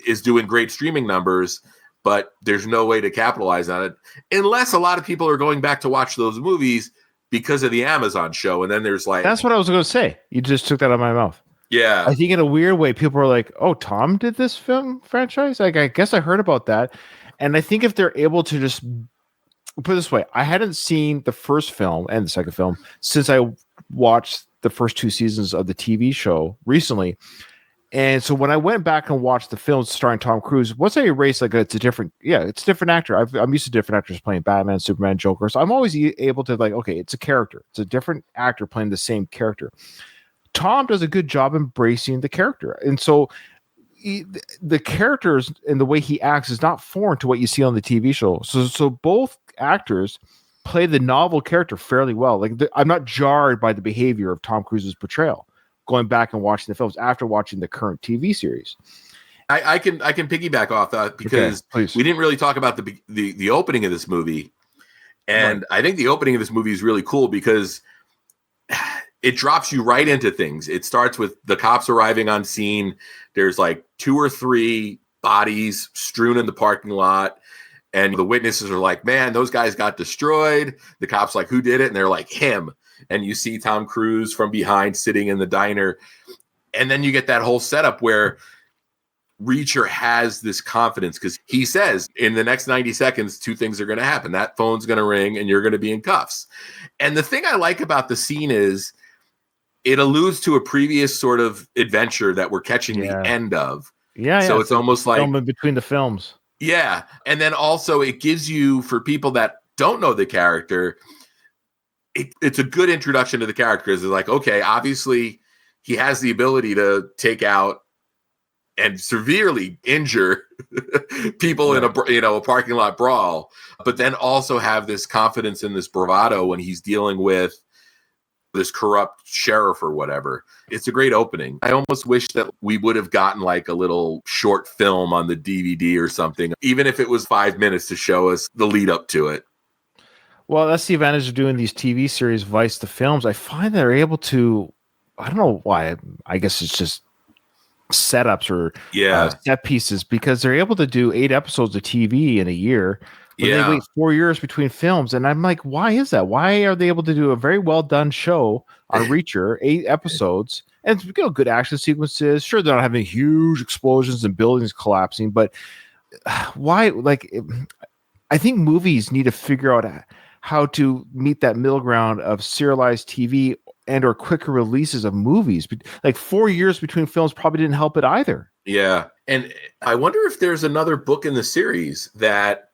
[SPEAKER 2] is doing great streaming numbers, but there's no way to capitalize on it unless a lot of people are going back to watch those movies because of the Amazon show. And then there's like,
[SPEAKER 1] that's what I was going to say. You just took that out of my mouth.
[SPEAKER 2] Yeah.
[SPEAKER 1] I think in a weird way, people are like, oh, Tom did this film franchise? Like, I guess I heard about that. And I think if they're able to just put it this way, I hadn't seen the first film and the second film since I watched the first 2 seasons of the TV show recently. And so when I went back and watched the films starring Tom Cruise, once I erased, like, it's a different actor. I'm used to different actors playing Batman, Superman, Joker. So I'm always able to, like, okay, it's a character. It's a different actor playing the same character. Tom does a good job embracing the character. And so the characters and the way he acts is not foreign to what you see on the TV show. So both actors play the novel character fairly well. Like, I'm not jarred by the behavior of Tom Cruise's portrayal going back and watching the films after watching the current TV series.
[SPEAKER 2] I can piggyback off that because we didn't really talk about the opening of this movie. And right. I think the opening of this movie is really cool because it drops you right into things. It starts with the cops arriving on scene. There's like 2 or 3 bodies strewn in the parking lot. And the witnesses are like, man, those guys got destroyed. The cop's like, who did it? And they're like, him. And you see Tom Cruise from behind sitting in the diner. And then you get that whole setup where Reacher has this confidence because he says in the next 90 seconds, 2 things are going to happen. That phone's going to ring and you're going to be in cuffs. And the thing I like about the scene is it alludes to a previous sort of adventure that we're catching the end of.
[SPEAKER 1] Yeah.
[SPEAKER 2] So it's almost like
[SPEAKER 1] filming between the films.
[SPEAKER 2] Yeah. And then also it gives you, for people that don't know the character, it's a good introduction to the character. It's like, okay, obviously he has the ability to take out and severely injure people in a parking lot brawl, but then also have this confidence in this bravado when he's dealing with this corrupt sheriff or whatever. It's a great opening. I almost wish that we would have gotten like a little short film on the DVD or something, even if it was 5 minutes to show us the lead up to it.
[SPEAKER 1] Well, that's the advantage of doing these TV series, Vice the films. I find they're able to, I don't know why, I guess it's just setups or set pieces, because they're able to do 8 episodes of TV in a year. But they wait 4 years between films. And I'm like, why is that? Why are they able to do a very well done show on Reacher, 8 episodes, and good action sequences? Sure, they're not having huge explosions and buildings collapsing, but why? Like, I think movies need to figure out how to meet that middle ground of serialized TV and or quicker releases of movies. Like 4 years between films probably didn't help it either.
[SPEAKER 2] Yeah. And I wonder if there's another book in the series that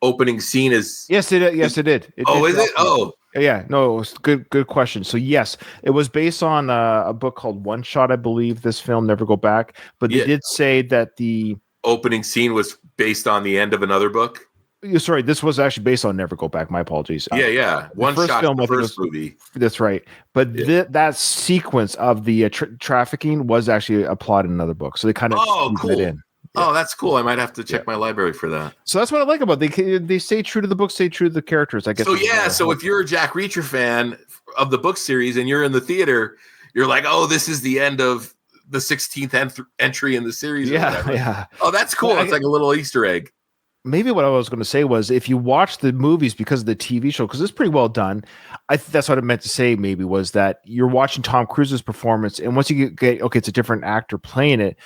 [SPEAKER 2] opening scene is.
[SPEAKER 1] Yes, it did. Is it?
[SPEAKER 2] Oh,
[SPEAKER 1] yeah. No, it was good question. So yes, it was based on a book called One Shot, I believe. This film, Never Go Back. But they did say that the
[SPEAKER 2] opening scene was based on the end of another book.
[SPEAKER 1] Sorry, this was actually based on Never Go Back. My apologies.
[SPEAKER 2] Yeah. One Shot, film, the first movie.
[SPEAKER 1] That's right. But that sequence of the trafficking was actually a plot in another book. So they kind of
[SPEAKER 2] cool.
[SPEAKER 1] it in.
[SPEAKER 2] Yeah. Oh, that's cool. I might have to check my library for that.
[SPEAKER 1] So that's what I like about it. They stay true to the book, stay true to the characters, I guess.
[SPEAKER 2] So if you're a Jack Reacher fan of the book series and you're in the theater, you're like, oh, this is the end of the 16th entry in the series.
[SPEAKER 1] Yeah.
[SPEAKER 2] Oh, that's cool. It's like a little Easter egg.
[SPEAKER 1] Maybe what I was going to say was if you watch the movies because of the TV show, because it's pretty well done, that's what I meant to say maybe was that you're watching Tom Cruise's performance, and once you get it's a different actor playing it,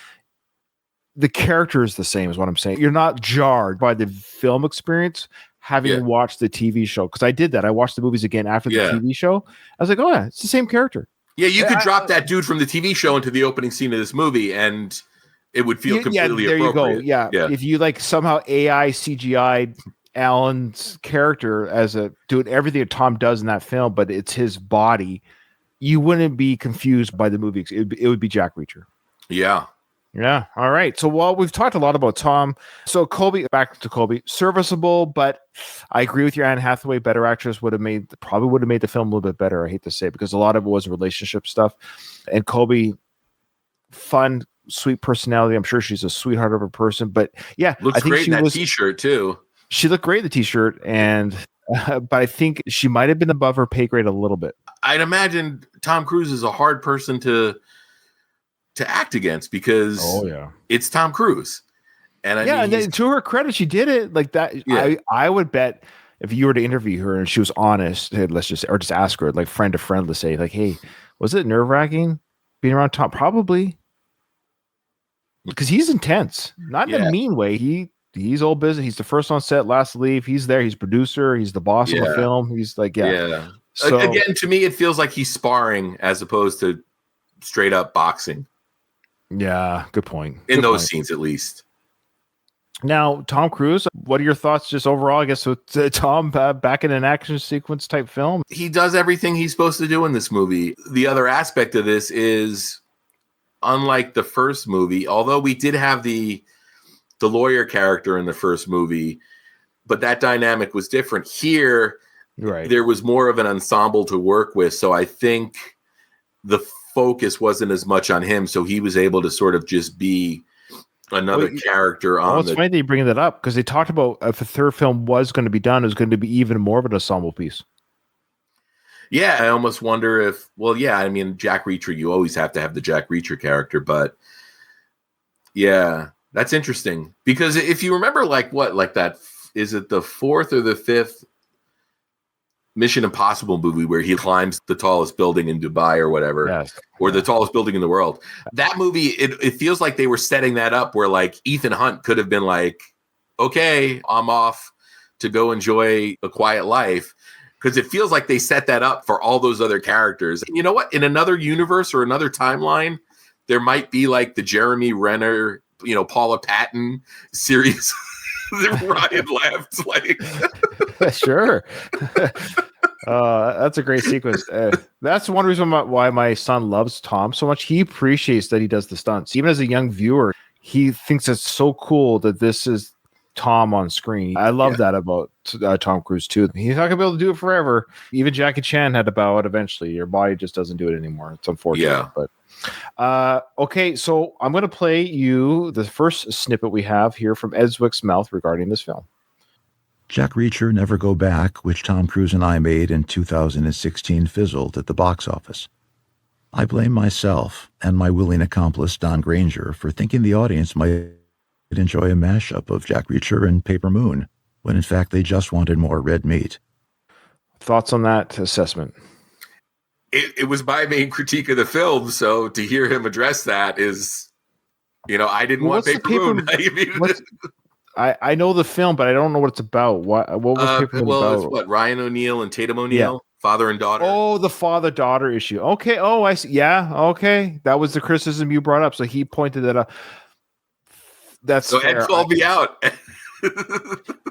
[SPEAKER 1] the character is the same is what I'm saying. You're not jarred by the film experience having watched the TV show, because I did that. I watched the movies again after the TV show. I was like, oh yeah, it's the same character.
[SPEAKER 2] Yeah, you could drop that dude from the TV show into the opening scene of this movie and it would feel completely appropriate.
[SPEAKER 1] You go. Yeah. If you like somehow AI CGI Alan's character as doing everything that Tom does in that film, but it's his body, you wouldn't be confused by the movie. It would be Jack Reacher.
[SPEAKER 2] Yeah.
[SPEAKER 1] Yeah. All right. So we've talked a lot about Tom. So back to Cobie, serviceable, but I agree with you. Anne Hathaway, better actress, probably would have made the film a little bit better. I hate to say it, because a lot of it was relationship stuff, and Cobie, fun, sweet personality. I'm sure she's a sweetheart of a person, but yeah,
[SPEAKER 2] looks great in that t-shirt too.
[SPEAKER 1] She looked great in the t-shirt, and but I think she might have been above her pay grade a little bit.
[SPEAKER 2] I'd imagine Tom Cruise is a hard person to act against because it's Tom Cruise. And I mean,
[SPEAKER 1] and then, to her credit, she did it like that. Yeah. I would bet if you were to interview her and she was honest, let's just ask her like friend to friend, let's say like, hey, was it nerve-wracking being around Tom? Probably, because he's intense, not in a mean way. He's old business. He's the first on set, last to leave. He's there. He's producer. He's the boss of the film. He's like, So,
[SPEAKER 2] again, to me, it feels like he's sparring as opposed to straight up boxing.
[SPEAKER 1] Yeah, good point.
[SPEAKER 2] In those scenes, at least.
[SPEAKER 1] Now, Tom Cruise, what are your thoughts just overall, I guess, with Tom back in an action sequence type film?
[SPEAKER 2] He does everything he's supposed to do in this movie. The other aspect of this is, unlike the first movie, although we did have the lawyer character in the first movie, but that dynamic was different. Here, there was more of an ensemble to work with, so I think the focus wasn't as much on him, so he was able to sort of just be another character on
[SPEAKER 1] it's funny that you bring that up, because they talked about if a third film was going to be done, it was going to be even more of an ensemble piece.
[SPEAKER 2] Yeah, I almost wonder if, I mean, Jack Reacher, you always have to have the Jack Reacher character, but yeah, that's interesting. Because if you remember, is it the fourth or the fifth Mission Impossible movie where he climbs the tallest building in Dubai or whatever, or the tallest building in the world? That movie, it feels like they were setting that up where like Ethan Hunt could have been like, okay, I'm off to go enjoy a quiet life. Because it feels like they set that up for all those other characters. And you know what? In another universe or another timeline, there might be like the Jeremy Renner, Paula Patton series. Ryan left.
[SPEAKER 1] Sure. That's a great sequence. That's one reason why my son loves Tom so much. He appreciates that he does the stunts. Even as a young viewer, he thinks it's so cool that this is Tom on screen. I love that about Tom Cruise too. He's not gonna be able to do it forever. Even Jackie Chan had to bow out eventually. Your body just doesn't do it anymore. It's unfortunate. But okay, so I'm gonna play you the first snippet we have here from Ed Zwick's mouth regarding this film.
[SPEAKER 3] Jack Reacher, Never Go Back, which Tom Cruise and I made in 2016, fizzled at the box office. I blame myself and my willing accomplice Don Granger for thinking the audience might enjoy a mashup of Jack Reacher and Paper Moon, when in fact they just wanted more red meat.
[SPEAKER 1] Thoughts on that assessment?
[SPEAKER 2] It was my main critique of the film, so to hear him address that is, I didn't want Paper Moon.
[SPEAKER 1] I know the film, but I don't know what it's about. What was Paper Moon about?
[SPEAKER 2] It's what, Ryan O'Neal and Tatum O'Neal? Father and daughter.
[SPEAKER 1] Oh, the father-daughter issue. Okay. Oh, I see. Yeah. Okay. That was the criticism you brought up. So he pointed that out. That's
[SPEAKER 2] so fair. Ed called me out.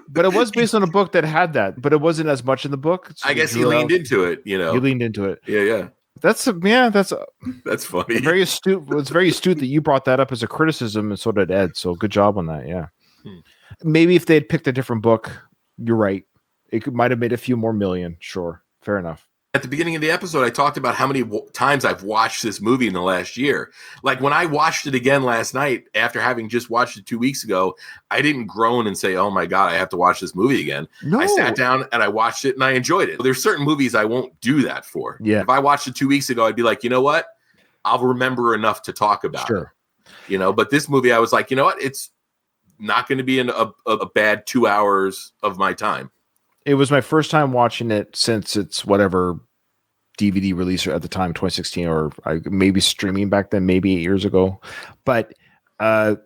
[SPEAKER 1] But it was based on a book that had that, but it wasn't as much in the book.
[SPEAKER 2] So I guess he leaned into it,
[SPEAKER 1] He leaned into it.
[SPEAKER 2] Yeah.
[SPEAKER 1] That's
[SPEAKER 2] funny.
[SPEAKER 1] Very astute. It's very astute that you brought that up as a criticism, and so did Ed. So good job on that. Yeah. Maybe if they had picked a different book, you're right. It might have made a few more million. Sure. Fair enough.
[SPEAKER 2] At the beginning of the episode, I talked about how many times I've watched this movie in the last year. Like when I watched it again last night, after having just watched it 2 weeks ago, I didn't groan and say, oh my God, I have to watch this movie again. No. I sat down and I watched it and I enjoyed it. There's certain movies I won't do that for.
[SPEAKER 1] Yeah.
[SPEAKER 2] If I watched it 2 weeks ago, I'd be like, you know what? I'll remember enough to talk about it. But this movie, I was like, you know what? It's not going to be a bad 2 hours of my time.
[SPEAKER 1] It was my first time watching it since its whatever DVD release at the time, 2016, or maybe streaming back then, maybe 8 years ago. But when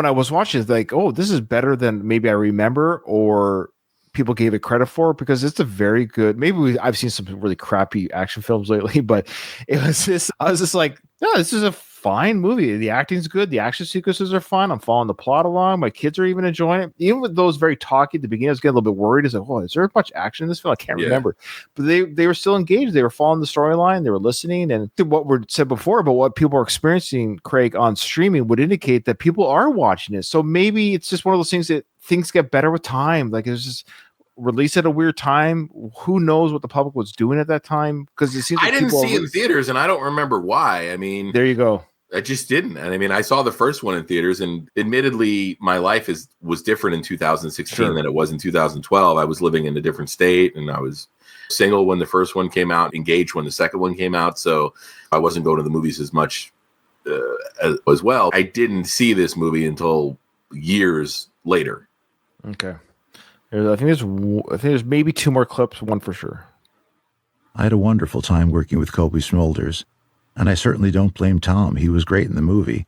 [SPEAKER 1] I was watching it, like, oh, this is better than maybe I remember or people gave it credit for, because it's a very good, I've seen some really crappy action films lately, but I was just like, no, this is a fine movie. The acting's good. The action sequences are fun. I'm following the plot along. My kids are even enjoying it. Even with those very talky at the beginning, I was getting a little bit worried. Is like, oh, is there much action in this film? I can't remember. But they were still engaged. They were following the storyline. They were listening. And what we said before about what people are experiencing, Craig, on streaming would indicate that people are watching it. So maybe it's just one of those things that things get better with time. Like it's just released at a weird time. Who knows what the public was doing at that time? Because it seems like
[SPEAKER 2] I didn't see it in theaters, and I don't remember why. I mean,
[SPEAKER 1] there you go.
[SPEAKER 2] I just didn't. And I mean, I saw the first one in theaters, and admittedly, my life was different in 2016 than it was in 2012. I was living in a different state, and I was single when the first one came out, engaged when the second one came out. So I wasn't going to the movies as much as well. I didn't see this movie until years later.
[SPEAKER 1] Okay. I think there's maybe 2 more clips, one for sure.
[SPEAKER 3] I had a wonderful time working with Cobie Smulders, and I certainly don't blame Tom. He was great in the movie.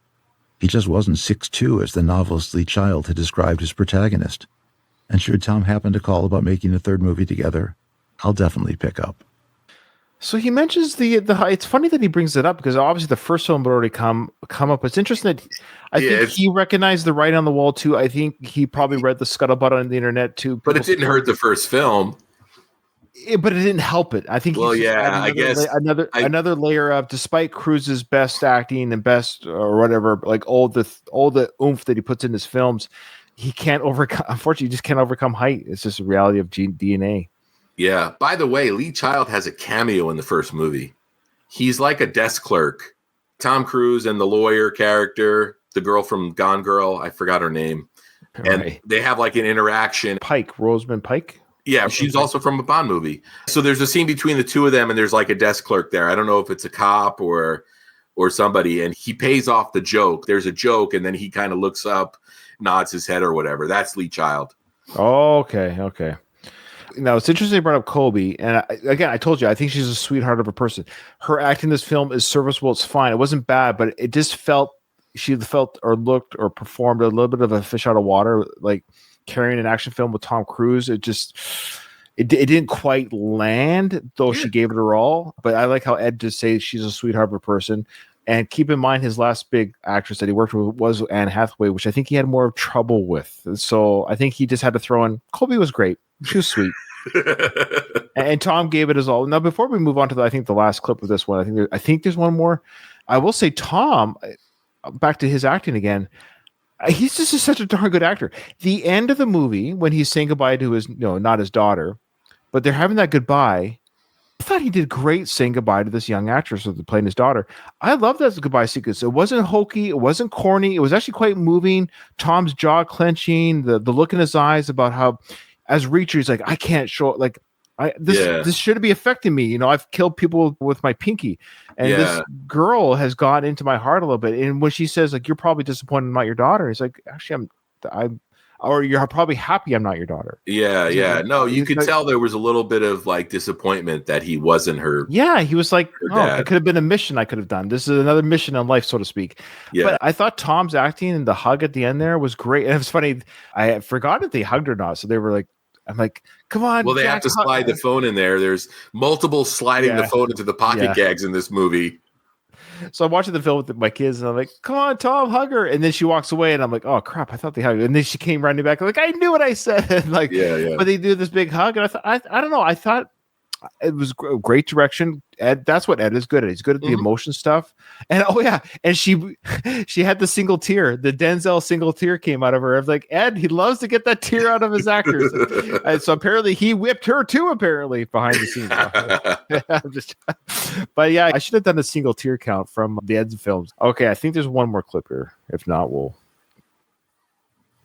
[SPEAKER 3] He just wasn't 6'2", as the novelist Lee Child had described his protagonist. And should Tom happen to call about making a third movie together, I'll definitely pick up.
[SPEAKER 1] So he mentions the it's funny that he brings it up, because obviously the first film had already come up. It's interesting that I think he recognized the writing on the wall too. I think he probably read the scuttlebutt on the internet too.
[SPEAKER 2] But it didn't hurt the first film.
[SPEAKER 1] But it didn't help it. I think.
[SPEAKER 2] Well, yeah, I guess
[SPEAKER 1] another layer of, despite Cruise's best acting and best or whatever, like all the oomph that he puts in his films, he can't overcome. Unfortunately, he just can't overcome height. It's just a reality of DNA.
[SPEAKER 2] Yeah. By the way, Lee Child has a cameo in the first movie. He's like a desk clerk. Tom Cruise and the lawyer character, the girl from Gone Girl, I forgot her name, and they have like an interaction.
[SPEAKER 1] Rosamund Pike.
[SPEAKER 2] Yeah, she's also from a Bond movie. So there's a scene between the two of them, and there's like a desk clerk there. I don't know if it's a cop or somebody, and he pays off the joke. There's a joke, and then he kind of looks up, nods his head or whatever. That's Lee Child.
[SPEAKER 1] Oh, okay. Now, it's interesting you brought up Cobie, and I told you, I think she's a sweetheart of a person. Her acting in this film is serviceable. It's fine. It wasn't bad, but it just she felt or looked or performed a little bit of a fish out of water, like carrying an action film with Tom Cruise. It didn't quite land, though she gave it her all. But I like how Ed just says she's a sweetheart of a person. And keep in mind, his last big actress that he worked with was Anne Hathaway, which I think he had more trouble with. So I think he just had to throw in. Cobie was great. She was sweet. And Tom gave it his all. Now, before we move on to the last clip of this one, I think there's one more. I will say Tom, back to his acting again, he's just such a darn good actor. The end of the movie, when he's saying goodbye to his, not his daughter, but they're having that goodbye. I thought he did great saying goodbye to this young actress who's playing his daughter. I love that goodbye sequence. It wasn't hokey. It wasn't corny. It was actually quite moving. Tom's jaw clenching, the look in his eyes about how, as Reacher, he's like, I can't show this shouldn't be affecting me. I've killed people with my pinky, and this girl has gone into my heart a little bit. And when she says, like, you're probably disappointed I'm not your daughter, he's like, actually, or you're probably happy I'm not your daughter.
[SPEAKER 2] Yeah. No, you could tell there was a little bit of like disappointment that he wasn't her.
[SPEAKER 1] Yeah, he was like, it could have been a mission I could have done. This is another mission in life, so to speak. Yeah. But I thought Tom's acting and the hug at the end there was great. And it was funny. I forgot if they hugged or not. So they were like, I'm like, come on.
[SPEAKER 2] Well, they have to slide the phone in there. There's multiple sliding the phone into the pocket gags in this movie.
[SPEAKER 1] So I'm watching the film with my kids, and I'm like, come on, Tom, hug her. And then she walks away, and I'm like, oh, crap, I thought they hugged her. And then she came running back. I'm like, I knew what I said. Like, but they do this big hug. And I thought, I don't know. I thought it was great direction. Ed, that's what Ed is good at. He's good at the emotion stuff. And and she had the single tear. The Denzel single tear came out of her. I was like, Ed, he loves to get that tear out of his actors. And so apparently he whipped her too. Apparently behind the scenes. But yeah, I should have done a single tear count from the Ed's films. Okay, I think there's one more clip here. If not, we'll.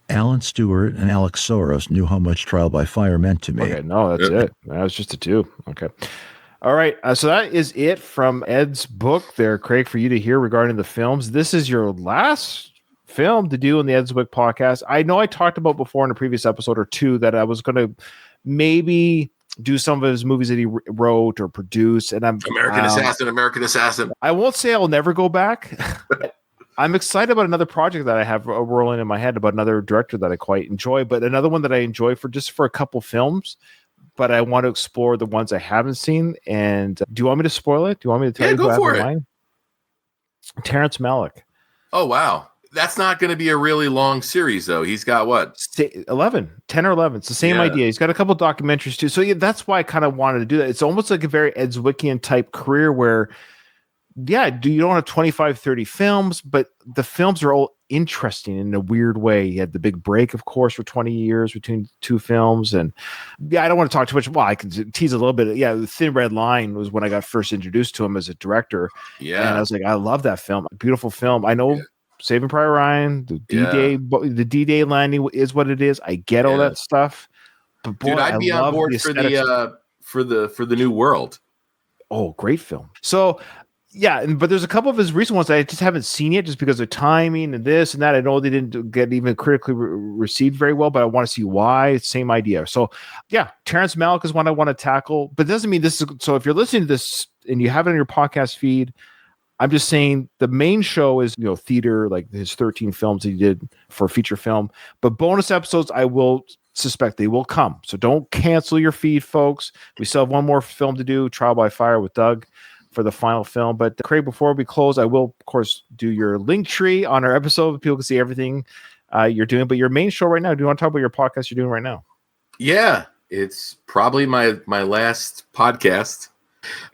[SPEAKER 3] Alan Stewart and Alex Soros knew how much trial by fire meant to me.
[SPEAKER 1] Okay, no, that's it. That was just a 2. Okay. All right. So that is it from Ed's book there, Craig, for you to hear regarding the films. This is your last film to do on the Ed Zwick podcast. I know I talked about before in a previous episode or 2 that I was going to maybe do some of his movies that he wrote or produced. And I'm
[SPEAKER 2] American Assassin.
[SPEAKER 1] I won't say I'll never go back. I'm excited about another project that I have rolling in my head about another director that I quite enjoy, but another one that I enjoy for a couple films. But I want to explore the ones I haven't seen. And do you want me to spoil it? Do you want me to tell you?
[SPEAKER 2] Go for it.
[SPEAKER 1] Mine? Terrence Malick.
[SPEAKER 2] Oh, wow. That's not going to be a really long series, though. He's got what?
[SPEAKER 1] 10 or 11. It's the same idea. He's got a couple documentaries, too. So that's why I kind of wanted to do that. It's almost like a very Ed Zwickian type career where yeah, you don't have 25, 30 films, but the films are all interesting in a weird way. You had the big break, of course, for 20 years between two films. And yeah, I don't want to talk too much. Well, I can tease a little bit. Yeah, The Thin Red Line was when I got first introduced to him as a director.
[SPEAKER 2] Yeah.
[SPEAKER 1] And I was like, I love that film. Beautiful film. I know Saving Private Ryan, the D-Day landing is what it is. I get all that stuff. But boy,
[SPEAKER 2] dude, I'd be on board for the New World.
[SPEAKER 1] Oh, great film. So yeah, but there's a couple of his recent ones that I just haven't seen yet, just because of timing and this and that. I know they didn't get even critically received very well, but I want to see why. Same idea. So yeah, Terrence Malick is one I want to tackle, but it doesn't mean this is. So if you're listening to this and you have it on your podcast feed, I'm just saying the main show is, theater, like his 13 films he did for feature film, but bonus episodes, I will suspect they will come. So don't cancel your feed, folks. We still have one more film to do, Trial by Fire with Doug, for the final film. But Craig, before we close, I will, of course, do your link tree on our episode. People can see everything you're doing. But your main show right now, do you want to talk about your podcast you're doing right now?
[SPEAKER 2] Yeah, it's probably my last podcast.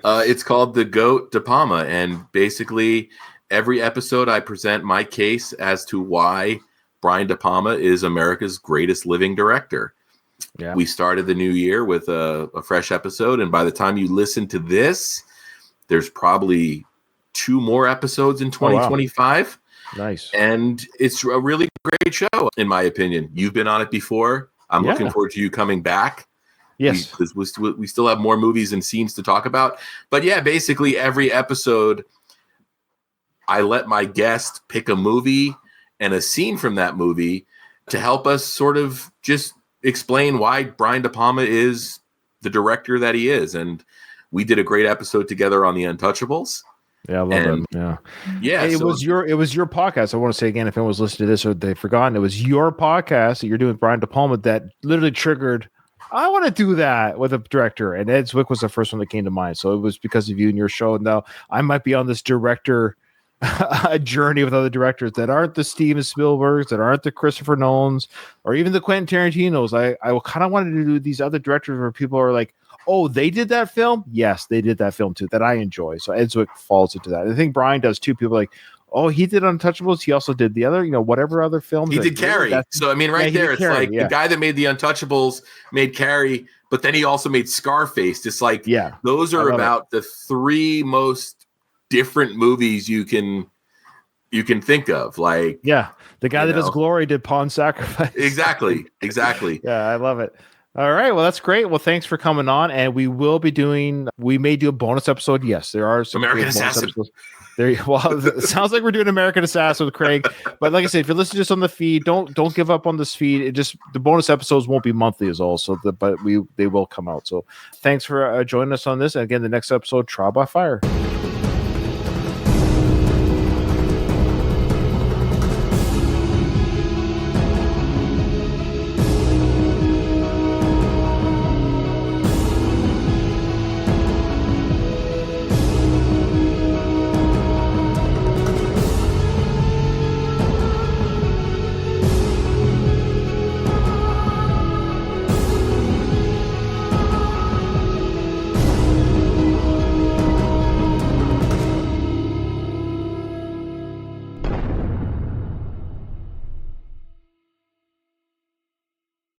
[SPEAKER 2] It's called The Goat De Palma. And basically, every episode I present my case as to why Brian De Palma is America's greatest living director. Yeah. We started the new year with a fresh episode. And by the time you listen to this, there's probably 2 more episodes in 2025.
[SPEAKER 1] Oh, wow. Nice.
[SPEAKER 2] And it's a really great show, in my opinion. You've been on it before. I'm looking forward to you coming back.
[SPEAKER 1] Yes.
[SPEAKER 2] Because we still have more movies and scenes to talk about. But yeah, basically every episode, I let my guest pick a movie and a scene from that movie to help us sort of just explain why Brian De Palma is the director that he is. And we did a great episode together on The Untouchables.
[SPEAKER 1] Yeah, I love it. Yeah. Hey, it was your podcast. I want to say again, if anyone was listening to this or they've forgotten, it was your podcast that you're doing with Brian De Palma that literally triggered, I want to do that with a director. And Ed Zwick was the first one that came to mind. So it was because of you and your show. Now I might be on this director journey with other directors that aren't the Steven Spielbergs, that aren't the Christopher Nolans, or even the Quentin Tarantinos. I kind of wanted to do these other directors where people are like, oh, they did that film? Yes, they did that film too, that I enjoy. So Ed Zwick falls into that. I think Brian does too. People are like, oh, he did Untouchables. He also did the other, whatever other films.
[SPEAKER 2] He did Carrie. So, I mean, right there, it's Carrie, like the guy that made the Untouchables made Carrie, but then he also made Scarface. It's like, those are about the 3 most different movies you can think of. Like,
[SPEAKER 1] the guy that does Glory did Pawn Sacrifice.
[SPEAKER 2] Exactly.
[SPEAKER 1] Yeah, I love it. All right. Well, that's great. Well, thanks for coming on. And we may do a bonus episode. Yes, there are some
[SPEAKER 2] American Assassin.
[SPEAKER 1] It sounds like we're doing American Assassin with Craig. But like I said, if you listen to this on the feed, don't give up on this feed. The bonus episodes won't be monthly as all. But they will come out. So thanks for joining us on this. And again, the next episode, Trial by Fire.